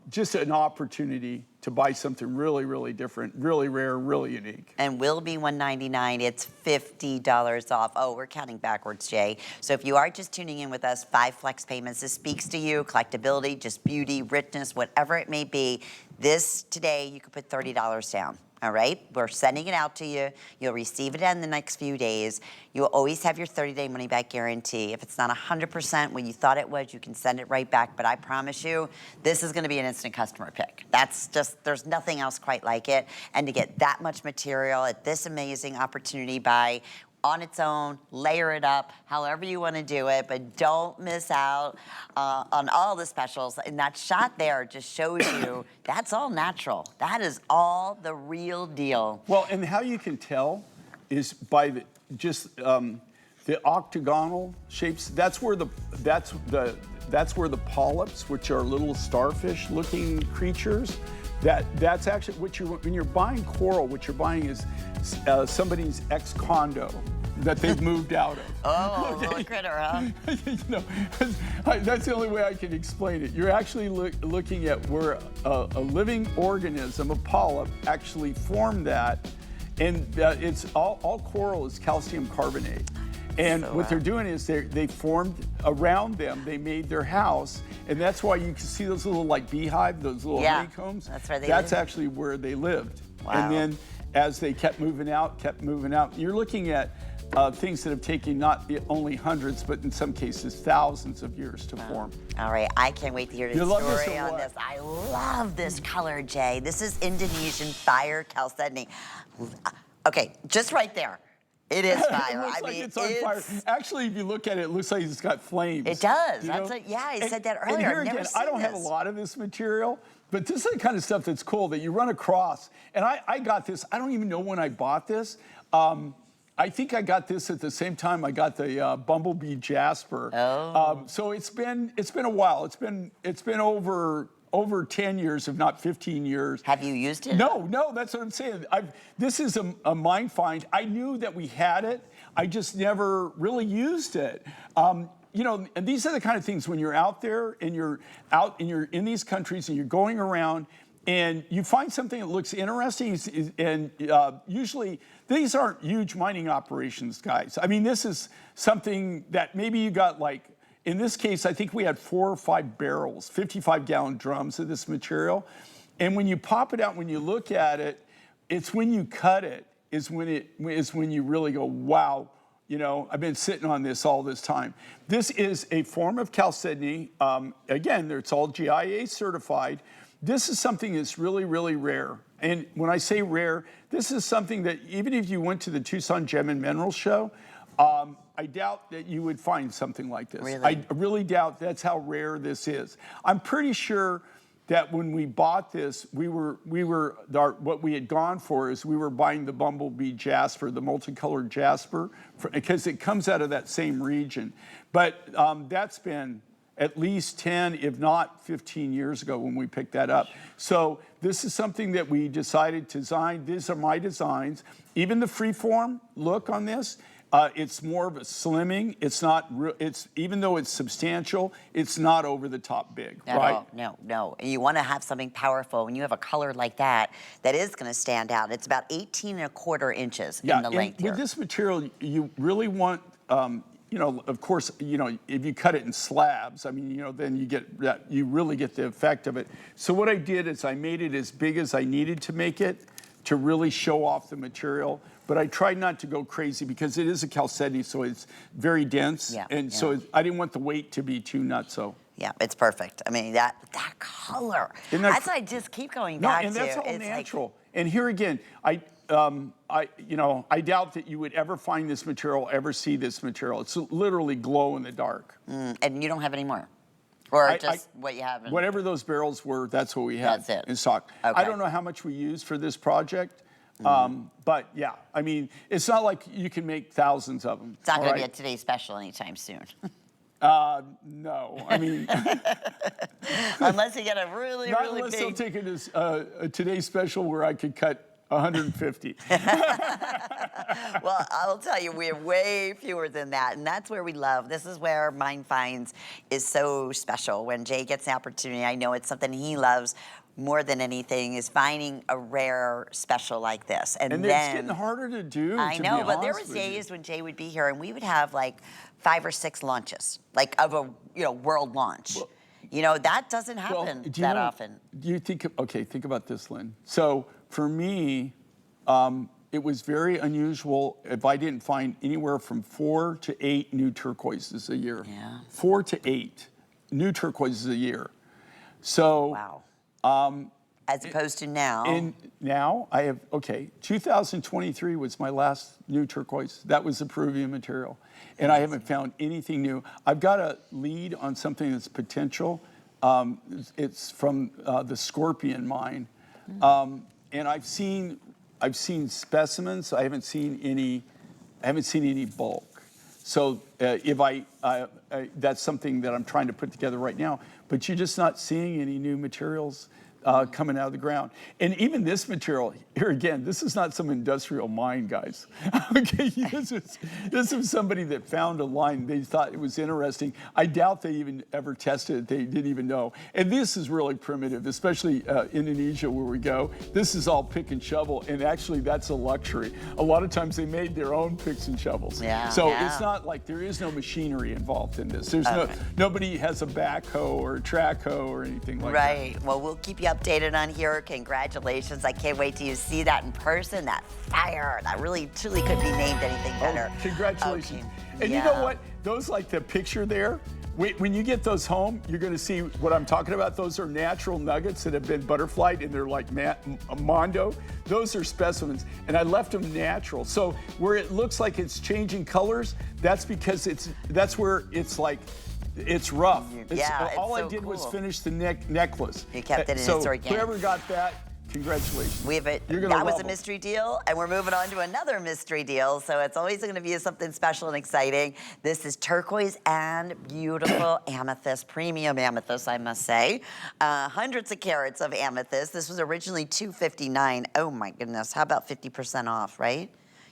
Speaker 1: just an opportunity to buy something really, really different, really rare, really unique.
Speaker 2: And will be $199. It's $50 off. Oh, we're counting backwards, Jay. So if you are just tuning in with us, 5 flex payments. This speaks to you, collectability, just beauty, richness, whatever it may be. This today, you could put $30 down. All right, we're sending it out to you. You'll receive it in the next few days. You'll always have your 30-day money-back guarantee. If it's not 100% what you thought it was, you can send it right back. But I promise you, this is going to be an instant customer pick. That's just, there's nothing else quite like it. And to get that much material at this amazing opportunity by on its own, layer it up, however you want to do it, but don't miss out on all the specials. And that shot there just shows you that's all natural. That is all the real deal.
Speaker 1: Well, and how you can tell is by the octagonal shapes. That's where the polyps, which are little starfish-looking creatures. That's actually when you're buying coral, what you're buying is somebody's ex-condo that they've moved out of.
Speaker 2: Oh, okay. Little critter, huh?
Speaker 1: That's the only way I can explain it. You're actually looking at where a living organism, a polyp, actually formed that, and it's all coral is calcium carbonate. And what they're doing is they formed around them, they made their house, and that's why you can see those little like beehive, those little honeycombs.
Speaker 2: That's where they
Speaker 1: That's
Speaker 2: lived.
Speaker 1: actually where they lived.
Speaker 2: Wow.
Speaker 1: And then as they kept moving out, you're looking at things that have taken not only hundreds, but in some cases thousands of years to form.
Speaker 2: All right, I can't wait to hear the
Speaker 1: You love this
Speaker 2: story
Speaker 1: or
Speaker 2: on
Speaker 1: what?
Speaker 2: this. I love this color, Jay. This is Indonesian fire chalcedony. Okay, just right there. It is fire.
Speaker 1: It looks
Speaker 2: I
Speaker 1: like
Speaker 2: mean,
Speaker 1: it's on fire. Actually, if you look at it, it looks like it's got flames.
Speaker 2: It does.
Speaker 1: You know?
Speaker 2: I said that
Speaker 1: And
Speaker 2: earlier.
Speaker 1: here
Speaker 2: I've never
Speaker 1: again,
Speaker 2: seen
Speaker 1: I don't have a
Speaker 2: this.
Speaker 1: lot of this material, but this is the kind of stuff that's cool that you run across. And I got this. I don't even know when I bought this. I think I got this at the same time I got the Bumblebee Jasper.
Speaker 2: Oh.
Speaker 1: So it's been a while. It's been over 10 years, if not 15 years.
Speaker 2: Have you used it?
Speaker 1: No, that's what I'm saying. This is a mine find. I knew that we had it. I just never really used it. You know, and these are the kind of things when you're out there and you're in these countries and you're going around and you find something that looks interesting, and usually these aren't huge mining operations, guys. I mean, this is something that maybe you got like, in this case, I think we had 4 or 5 barrels, 55-gallon drums of this material. And when you pop it out, when you look at it, it's when you cut it is when you really go, wow, you know, I've been sitting on this all this time. This is a form of chalcedony. Again, it's all GIA certified. This is something that's really, really rare. And when I say rare, this is something that even if you went to the Tucson Gem and Mineral Show, I doubt that you would find something like this.
Speaker 2: Really?
Speaker 1: I really doubt that's how rare this is. I'm pretty sure that when we bought this, what we had gone for is we were buying the Bumblebee Jasper, the multicolored Jasper, because it comes out of that same region. But that's been at least 10, if not 15 years ago when we picked that up. So this is something that we decided to design. These are my designs. Even the freeform look on this, it's more of a slimming. It's not. Even though it's substantial, it's not over the top big, right?
Speaker 2: No. And you want to have something powerful. When you have a color like that, that is going to stand out. It's about 18¼ inches in the length here.
Speaker 1: With this material, you really want. You know, of course, you know, if you cut it in slabs, I mean, you know, then you get that. You really get the effect of it. So what I did is I made it as big as I needed to make it. to really show off the material. But I tried not to go crazy because it is a chalcedony, so it's very dense.
Speaker 2: Yeah,
Speaker 1: And
Speaker 2: yeah.
Speaker 1: so I didn't want the weight to be too nutso.
Speaker 2: Yeah, it's perfect. I mean, that color.
Speaker 1: Isn't that
Speaker 2: That's what I just keep going
Speaker 1: No,
Speaker 2: back
Speaker 1: and
Speaker 2: to.
Speaker 1: that's all
Speaker 2: It's
Speaker 1: natural. And here again, I doubt that you would ever find this material, ever see this material. It's literally glow in the dark.
Speaker 2: And you don't have any more? Or just what you have?
Speaker 1: Whatever those barrels were, that's what we had
Speaker 2: That's it.
Speaker 1: in stock.
Speaker 2: Okay.
Speaker 1: I don't know how much we used for this project, but yeah, I mean, it's not like you can make thousands of them.
Speaker 2: It's not going to
Speaker 1: all
Speaker 2: be a
Speaker 1: right?
Speaker 2: Today's Special anytime soon.
Speaker 1: No, I mean,
Speaker 2: Unless you get a really,
Speaker 1: not
Speaker 2: really
Speaker 1: unless
Speaker 2: big...
Speaker 1: they'll take it as a Today's Special where I could cut 150.
Speaker 2: Well, I'll tell you, we have way fewer than that, and that's where we love. This is where Mind Finds is so special. When Jay gets the opportunity, I know it's something he loves more than anything, is finding a rare special like this. And
Speaker 1: And
Speaker 2: then
Speaker 1: it's getting harder to do.
Speaker 2: I
Speaker 1: to
Speaker 2: know,
Speaker 1: be
Speaker 2: but there
Speaker 1: honest
Speaker 2: was
Speaker 1: with you.
Speaker 2: days when Jay would be here, and we would have like 5 or 6 launches, like of a world launch.
Speaker 1: Well,
Speaker 2: that doesn't happen that often.
Speaker 1: Do you think? Okay, think about this, Lynn. So for me, it was very unusual if I didn't find anywhere from 4 to 8 new turquoises a year.
Speaker 2: Yeah.
Speaker 1: 4 to 8 new turquoises a year. So.
Speaker 2: Wow. As opposed to now.
Speaker 1: And now I have, 2023 was my last new turquoise. That was the Peruvian material. And I haven't found anything new. I've got a lead on something that's potential. It's from the Scorpion mine. And I've seen specimens. I haven't seen any bulk. So that's something that I'm trying to put together right now. But you're just not seeing any new materials coming out of the ground. And even this material, here again, this is not some industrial mine, guys. Okay, this is somebody that found a line. They thought it was interesting. I doubt they even ever tested it. They didn't even know. And this is really primitive, especially Indonesia where we go. This is all pick and shovel, and actually that's a luxury. A lot of times they made their own picks and shovels.
Speaker 2: Yeah,
Speaker 1: so
Speaker 2: yeah.
Speaker 1: it's not like there is no machinery involved in this. There's nobody has a backhoe or a track hoe or anything like that.
Speaker 2: Right. Well, we'll keep you updated on here. Congratulations. I can't wait till you see that in person, that fire. That really, truly could be named anything better.
Speaker 1: Oh, congratulations.
Speaker 2: Okay.
Speaker 1: And you know what? Those, like the picture there, when you get those home, you're going to see what I'm talking about. Those are natural nuggets that have been butterflied, and they're like Mondo. Those are specimens, and I left them natural. So where it looks like it's changing colors, that's because that's where it's like, it's rough. All I did was finish the necklace.
Speaker 2: You kept it in
Speaker 1: so
Speaker 2: its organic.
Speaker 1: Whoever got that, congratulations.
Speaker 2: We have it.
Speaker 1: You're gonna
Speaker 2: That was
Speaker 1: love
Speaker 2: a
Speaker 1: them.
Speaker 2: mystery deal, and we're moving on to another mystery deal. So it's always going to be something special and exciting. This is turquoise and beautiful amethyst, premium amethyst, I must say. Hundreds of carats of amethyst. This was originally $259. Oh my goodness! How about 50% off, right?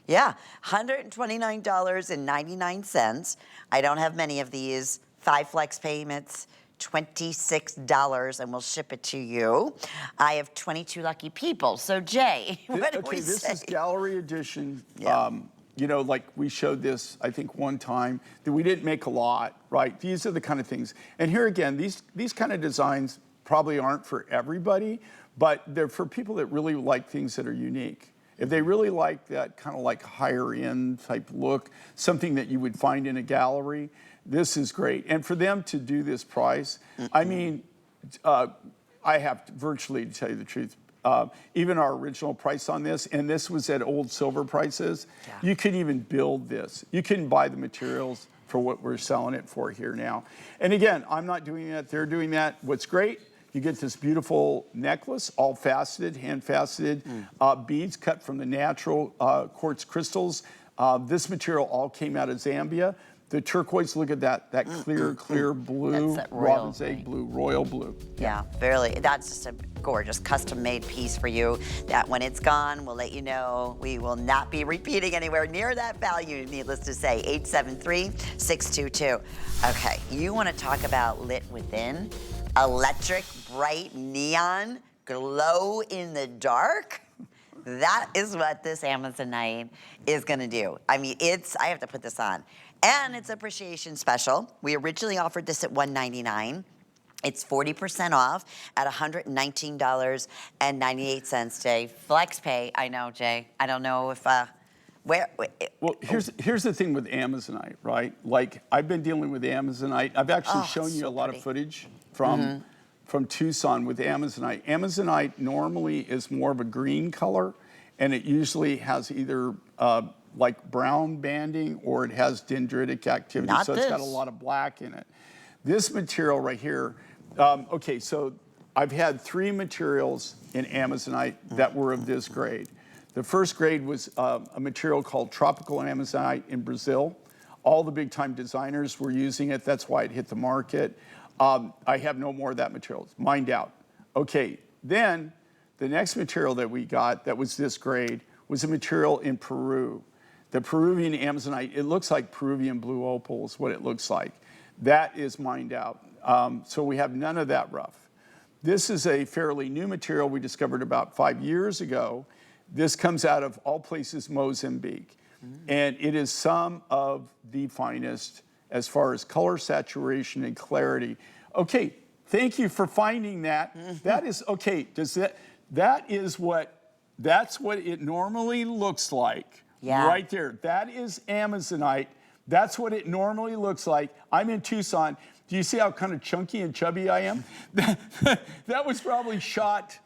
Speaker 2: Yeah, $129.99. I don't have many of these. 5 flex payments, $26, and we'll ship it to you. I have 22 lucky people. So, Jay, what do we say?
Speaker 1: This is gallery edition.
Speaker 2: Yeah.
Speaker 1: Like we showed this, I think, one time, that we didn't make a lot, right? These are the kind of things. And here again, these kind of designs probably aren't for everybody, but they're for people that really like things that are unique. If they really like that kind of like higher end type look, something that you would find in a gallery, this is great. And for them to do this price, I mean, I have to virtually, to tell you the truth, even our original price on this, and this was at old silver prices, you couldn't even build this. You couldn't buy the materials for what we're selling it for here now. And again, I'm not doing that, they're doing that. What's great, you get this beautiful necklace, all faceted, hand faceted, beads cut from the natural quartz crystals. This material all came out of Zambia. The turquoise, look at that clear blue,
Speaker 2: That's that royal,
Speaker 1: robin's egg
Speaker 2: right?
Speaker 1: blue, royal blue.
Speaker 2: Yeah, fairly. That's just a gorgeous custom-made piece for you that when it's gone, we'll let you know. We will not be repeating anywhere near that value, needless to say. 873-622. Okay, you want to talk about lit within? Electric, bright, neon, glow in the dark? That is what this Amazonite is going to do. I mean, I have to put this on. And it's appreciation special. We originally offered this at $199. It's 40% off at $119.98, Jay. Flex pay, I know, Jay. I don't know if,
Speaker 1: Well, here's the thing with Amazonite, right? Like, I've been dealing with Amazonite. I've actually shown you
Speaker 2: so
Speaker 1: a lot
Speaker 2: pretty.
Speaker 1: of footage from Tucson with Amazonite. Amazonite normally is more of a green color, and it usually has either like brown banding or it has dendritic activity.
Speaker 2: Not
Speaker 1: so it's got a
Speaker 2: this.
Speaker 1: lot of black in it. This material right here, okay, so I've had 3 materials in Amazonite that were of this grade. The first grade was a material called tropical Amazonite in Brazil. All the big time designers were using it. That's why it hit the market. I have no more of that material. It's mined out. Okay, then the next material that we got that was this grade was a material in Peru. The Peruvian Amazonite, it looks like Peruvian blue opal is what it looks like. That is mined out. So we have none of that rough. This is a fairly new material we discovered about 5 years ago. This comes out of all places Mozambique. And it is some of the finest as far as color saturation and clarity. Okay, thank you for finding that. That is, okay, that's what it normally looks like.
Speaker 2: Yeah.
Speaker 1: Right there. That is Amazonite. That's what it normally looks like. I'm in Tucson. Do you see how kind of chunky and chubby I am? That was probably shot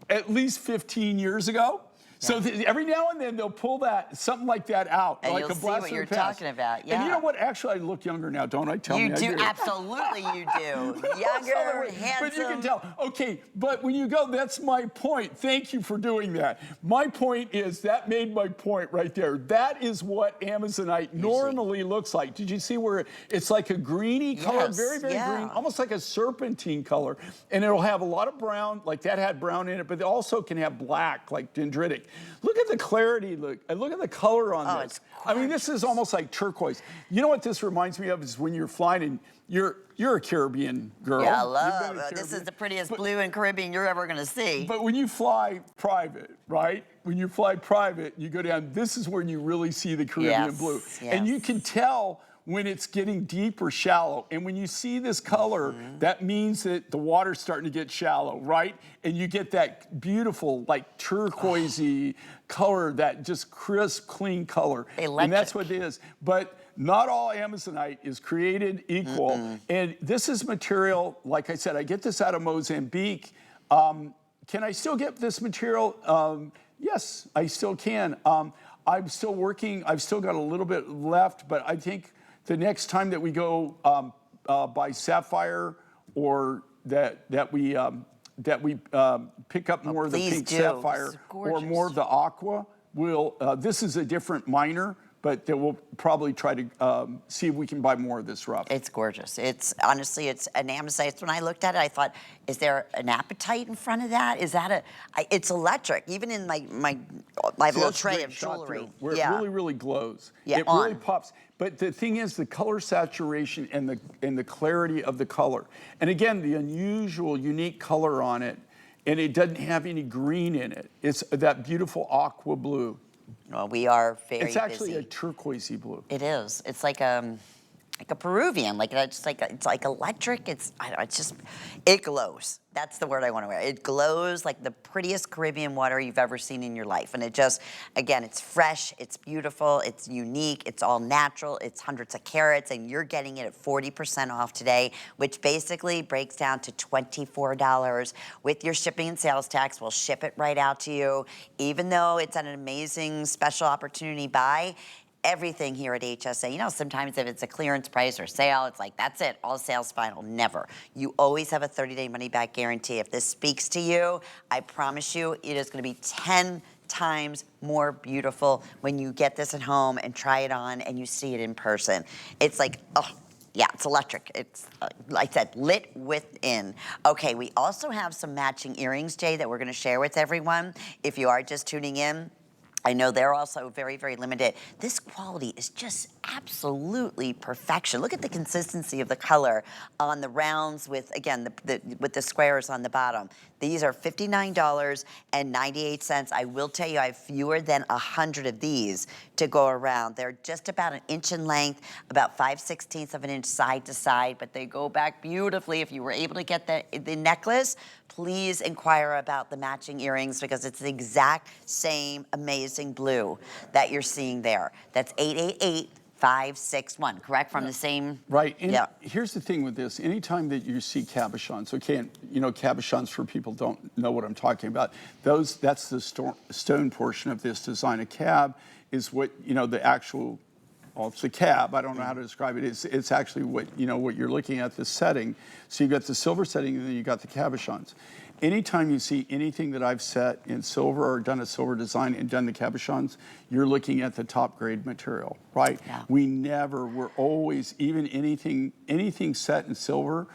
Speaker 1: at least 15 years ago. So every now and then they'll pull something like that out,
Speaker 2: And
Speaker 1: like
Speaker 2: you'll
Speaker 1: a
Speaker 2: see
Speaker 1: blast
Speaker 2: what
Speaker 1: from
Speaker 2: you're
Speaker 1: the past.
Speaker 2: talking about,
Speaker 1: And you know what? Actually, I look younger now, don't I? Tell me I
Speaker 2: do,
Speaker 1: do.
Speaker 2: absolutely you do. Younger, handsome.
Speaker 1: But you can tell. Okay, but when you go, that's my point. Thank you for doing that. My point is that made my point right there. That is what Amazonite normally looks like. Did you see where it's like a greeny color,
Speaker 2: Yes,
Speaker 1: very, very
Speaker 2: yeah.
Speaker 1: green, almost like a serpentine color, and it'll have a lot of brown, like that had brown in it, but it also can have black, like dendritic. Look at the clarity. Look at the color on this.
Speaker 2: It's
Speaker 1: I mean, this is almost like turquoise. You know what this reminds me of is when you're flying and you're a Caribbean girl.
Speaker 2: Yeah, I
Speaker 1: You've
Speaker 2: love
Speaker 1: been a
Speaker 2: This is
Speaker 1: Caribbean.
Speaker 2: the prettiest blue in Caribbean you're ever going to see.
Speaker 1: But when you fly private, right? When you fly private, you go down, this is where you really see the Caribbean
Speaker 2: Yes,
Speaker 1: blue.
Speaker 2: yes.
Speaker 1: And you can tell when it's getting deep or shallow. And when you see this color, that means that the water's starting to get shallow, right? And you get that beautiful, like turquoisey color, that just crisp, clean color. And that's what it is. But not all Amazonite is created equal. And this is material, like I said, I get this out of Mozambique. Can I still get this material? Yes, I still can. I'm still working. I've still got a little bit left, but I think the next time that we go by sapphire, or that we pick up more of the pink sapphire or more of the aqua, this is a different miner, but we'll probably try to see if we can buy more of this rough.
Speaker 2: It's gorgeous. It's honestly, it's an Amazonite. When I looked at it, I thought, is there an apatite in front of that? Is that it's electric, even in my little tray of jewelry.
Speaker 1: Where it really, really glows.
Speaker 2: Yeah,
Speaker 1: it really pops. But the thing is, the color saturation and the clarity of the color. And again, the unusual, unique color on it, and it doesn't have any green in it. It's that beautiful aqua blue.
Speaker 2: Well, we are very busy.
Speaker 1: It's actually a turquoisey blue.
Speaker 2: It is. It's like a Peruvian, it's like electric. It glows. That's the word I want to wear. It glows like the prettiest Caribbean water you've ever seen in your life. And it just, again, it's fresh, it's beautiful, it's unique, it's all natural, it's hundreds of carats, and you're getting it at 40% off today, which basically breaks down to $24 with your shipping and sales tax. We'll ship it right out to you. Even though it's an amazing special opportunity buy, everything here at HSN, you know, sometimes if it's a clearance price or sale, it's like, that's it, all sales final. Never. You always have a 30-day money-back guarantee. If this speaks to you, I promise you it is going to be 10 times more beautiful when you get this at home and try it on and you see it in person. It's like, oh, yeah, it's electric. It's, like I said, lit within. Okay, we also have some matching earrings, Jay, that we're going to share with everyone. If you are just tuning in, I know they're also very, very limited. This quality is just absolutely perfection. Look at the consistency of the color on the rounds with, again, with the squares on the bottom. These are $59.98. I will tell you, I have fewer than 100 of these to go around. They're just about an inch in length, about 5/16 of an inch side to side, but they go back beautifully. If you were able to get the necklace, please inquire about the matching earrings because it's the exact same amazing blue that you're seeing there. That's 888-561, correct? From the same...
Speaker 1: Right, and
Speaker 2: yeah.
Speaker 1: here's the thing with this. Anytime that you see cabochons, okay, and you know, cabochons, for people who don't know what I'm talking about, that's the stone portion of this design. A cab is what, you know, the actual, well, it's a cab. I don't know how to describe it. It's actually what, you know, what you're looking at, the setting. So you've got the silver setting, and then you've got the cabochons. Anytime you see anything that I've set in silver or done a silver design and done the cabochons, you're looking at the top grade material, right?
Speaker 2: Yeah.
Speaker 1: We're always, even anything set in silver,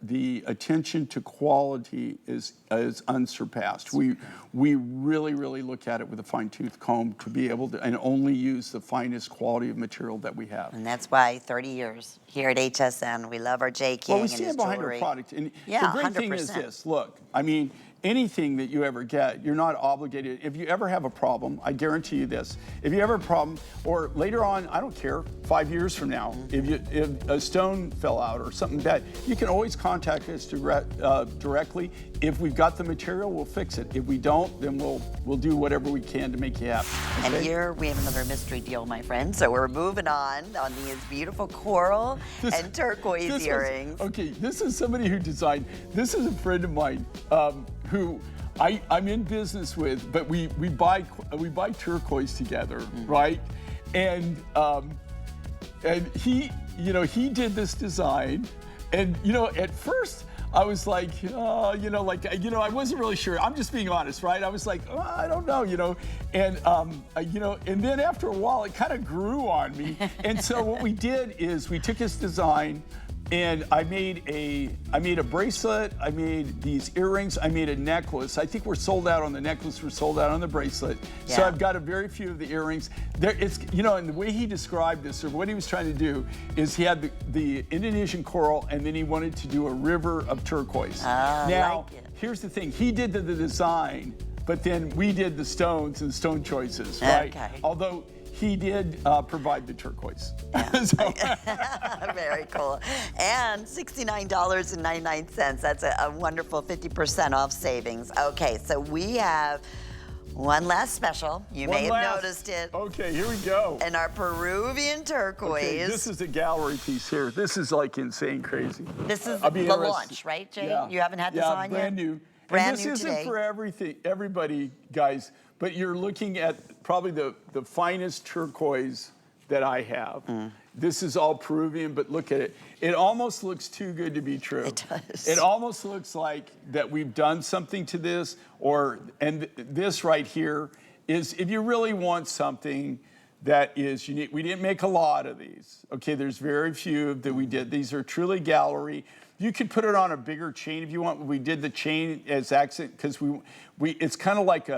Speaker 1: the attention to quality is unsurpassed. We really, really look at it with a fine-tooth comb to be able to, and only use the finest quality of material that we have.
Speaker 2: And that's why 30 years here at HSN, we love our J. King
Speaker 1: Well, we
Speaker 2: and his
Speaker 1: stand behind our
Speaker 2: jewelry.
Speaker 1: product. And
Speaker 2: Yeah,
Speaker 1: the great thing is
Speaker 2: 100%.
Speaker 1: this, look, I mean, anything that you ever get, you're not obligated. If you ever have a problem, I guarantee you this, if you ever have a problem, or later on, I don't care, 5 years from now, if a stone fell out or something bad, you can always contact us directly. If we've got the material, we'll fix it. If we don't, then we'll do whatever we can to make you happy. Okay?
Speaker 2: And here we have another mystery deal, my friend. So we're moving on these beautiful coral and turquoise earrings.
Speaker 1: Okay, this is somebody who designed, this is a friend of mine who I'm in business with, but we buy turquoise together, right? And he, you know, he did this design, and you know, at first I was like, I wasn't really sure. I'm just being honest, right? I was like, I don't know, you know, and and then after a while, it kind of grew on me. And so what we did is we took his design, and I made a bracelet, I made these earrings, I made a necklace. I think we're sold out on the necklace, we're sold out on the bracelet. Yeah. So I've got a very few of the earrings. And the way he described this, or what he was trying to do, is he had the Indonesian coral, and then he wanted to do a river of turquoise. Now,
Speaker 2: like it.
Speaker 1: Here's the thing, he did the design, but then we did the stones and stone choices, right?
Speaker 2: Okay.
Speaker 1: Although he did provide the turquoise.
Speaker 2: Yeah. Very cool. And $69.99. That's a wonderful 50% off savings. Okay, so we have one last special. You may have noticed it.
Speaker 1: Okay, here we go.
Speaker 2: And our Peruvian turquoise.
Speaker 1: Okay, this is a gallery piece here. This is like insane crazy.
Speaker 2: This is the launch, right, Jay?
Speaker 1: Yeah.
Speaker 2: You haven't had this on yet?
Speaker 1: Brand new.
Speaker 2: Brand
Speaker 1: and
Speaker 2: new
Speaker 1: this
Speaker 2: today.
Speaker 1: isn't for everybody, guys, but you're looking at probably the finest turquoise that I have. This is all Peruvian, but look at it. It almost looks too good to be true.
Speaker 2: It does.
Speaker 1: It almost looks like that we've done something to this, and this right here is, if you really want something that is unique. We didn't make a lot of these. Okay, there's very few that we did. These are truly gallery. You could put it on a bigger chain if you want. We did the chain as accent because it's kind of like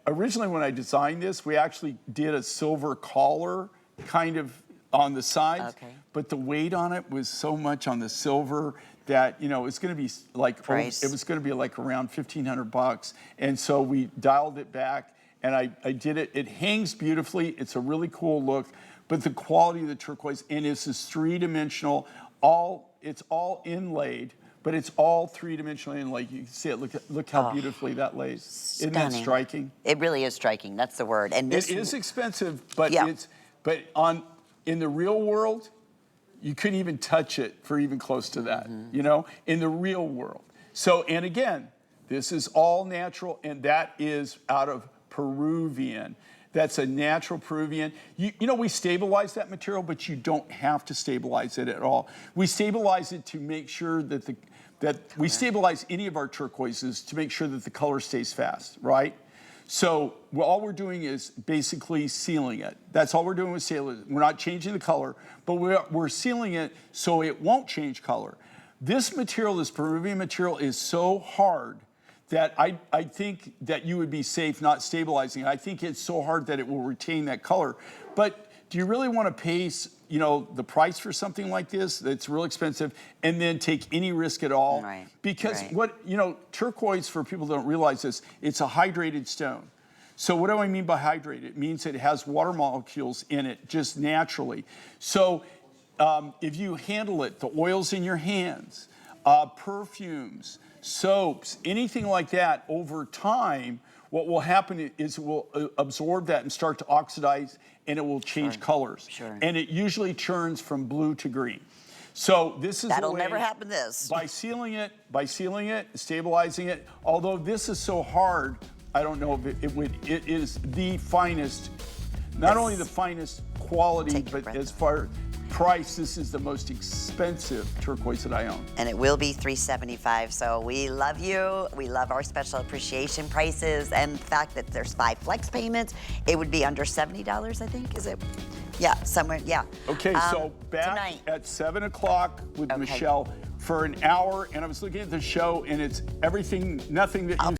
Speaker 1: originally when I designed this, we actually did a silver collar kind of on the sides.
Speaker 2: Okay.
Speaker 1: But the weight on it was so much on the silver that, it's going to be like, it was going to be like around $1,500. And so we dialed it back, and I did it. It hangs beautifully. It's a really cool look, but the quality of the turquoise, and it's this three-dimensional, it's all inlaid, but it's all three-dimensional inlaid. You can see it. Look how beautifully that lays.
Speaker 2: Stunning.
Speaker 1: Isn't that striking?
Speaker 2: It really is striking. That's the word. And this
Speaker 1: it is expensive, but
Speaker 2: Yeah.
Speaker 1: in the real world, you couldn't even touch it for even close to that. In the real world. So, and again, this is all natural, and that is out of Peruvian. That's a natural Peruvian. We stabilize that material, but you don't have to stabilize it at all. We stabilize it to make sure that we stabilize any of our turquoises to make sure that the color stays fast, right? So all we're doing is basically sealing it. That's all we're doing with sealing. We're not changing the color, but we're sealing it so it won't change color. This material, this Peruvian material, is so hard that I think that you would be safe not stabilizing it. I think it's so hard that it will retain that color. But do you really want to pay, the price for something like this that's real expensive and then take any risk at all?
Speaker 2: Right.
Speaker 1: Because
Speaker 2: right.
Speaker 1: Turquoise, for people who don't realize this, it's a hydrated stone. So what do I mean by hydrated? It means it has water molecules in it just naturally. So if you handle it, the oils in your hands, perfumes, soaps, anything like that, over time, what will happen is it will absorb that and start to oxidize, and it will change colors.
Speaker 2: Sure.
Speaker 1: And it usually turns from blue to green. So this is
Speaker 2: That'll never happen this.
Speaker 1: By sealing it, stabilizing it, although this is so hard, I don't know if it is the finest, not only the finest quality, but as far as price, this is the most expensive turquoise that I own.
Speaker 2: And it will be $375. So we love you. We love our special appreciation prices, and the fact that there's 5 flex payments. It would be under $70, I think. Is it? Yeah, somewhere. Yeah.
Speaker 1: Okay, so back
Speaker 2: tonight
Speaker 1: at 7 o'clock with Michelle for an hour, and I was looking at the show, and it's everything, nothing that you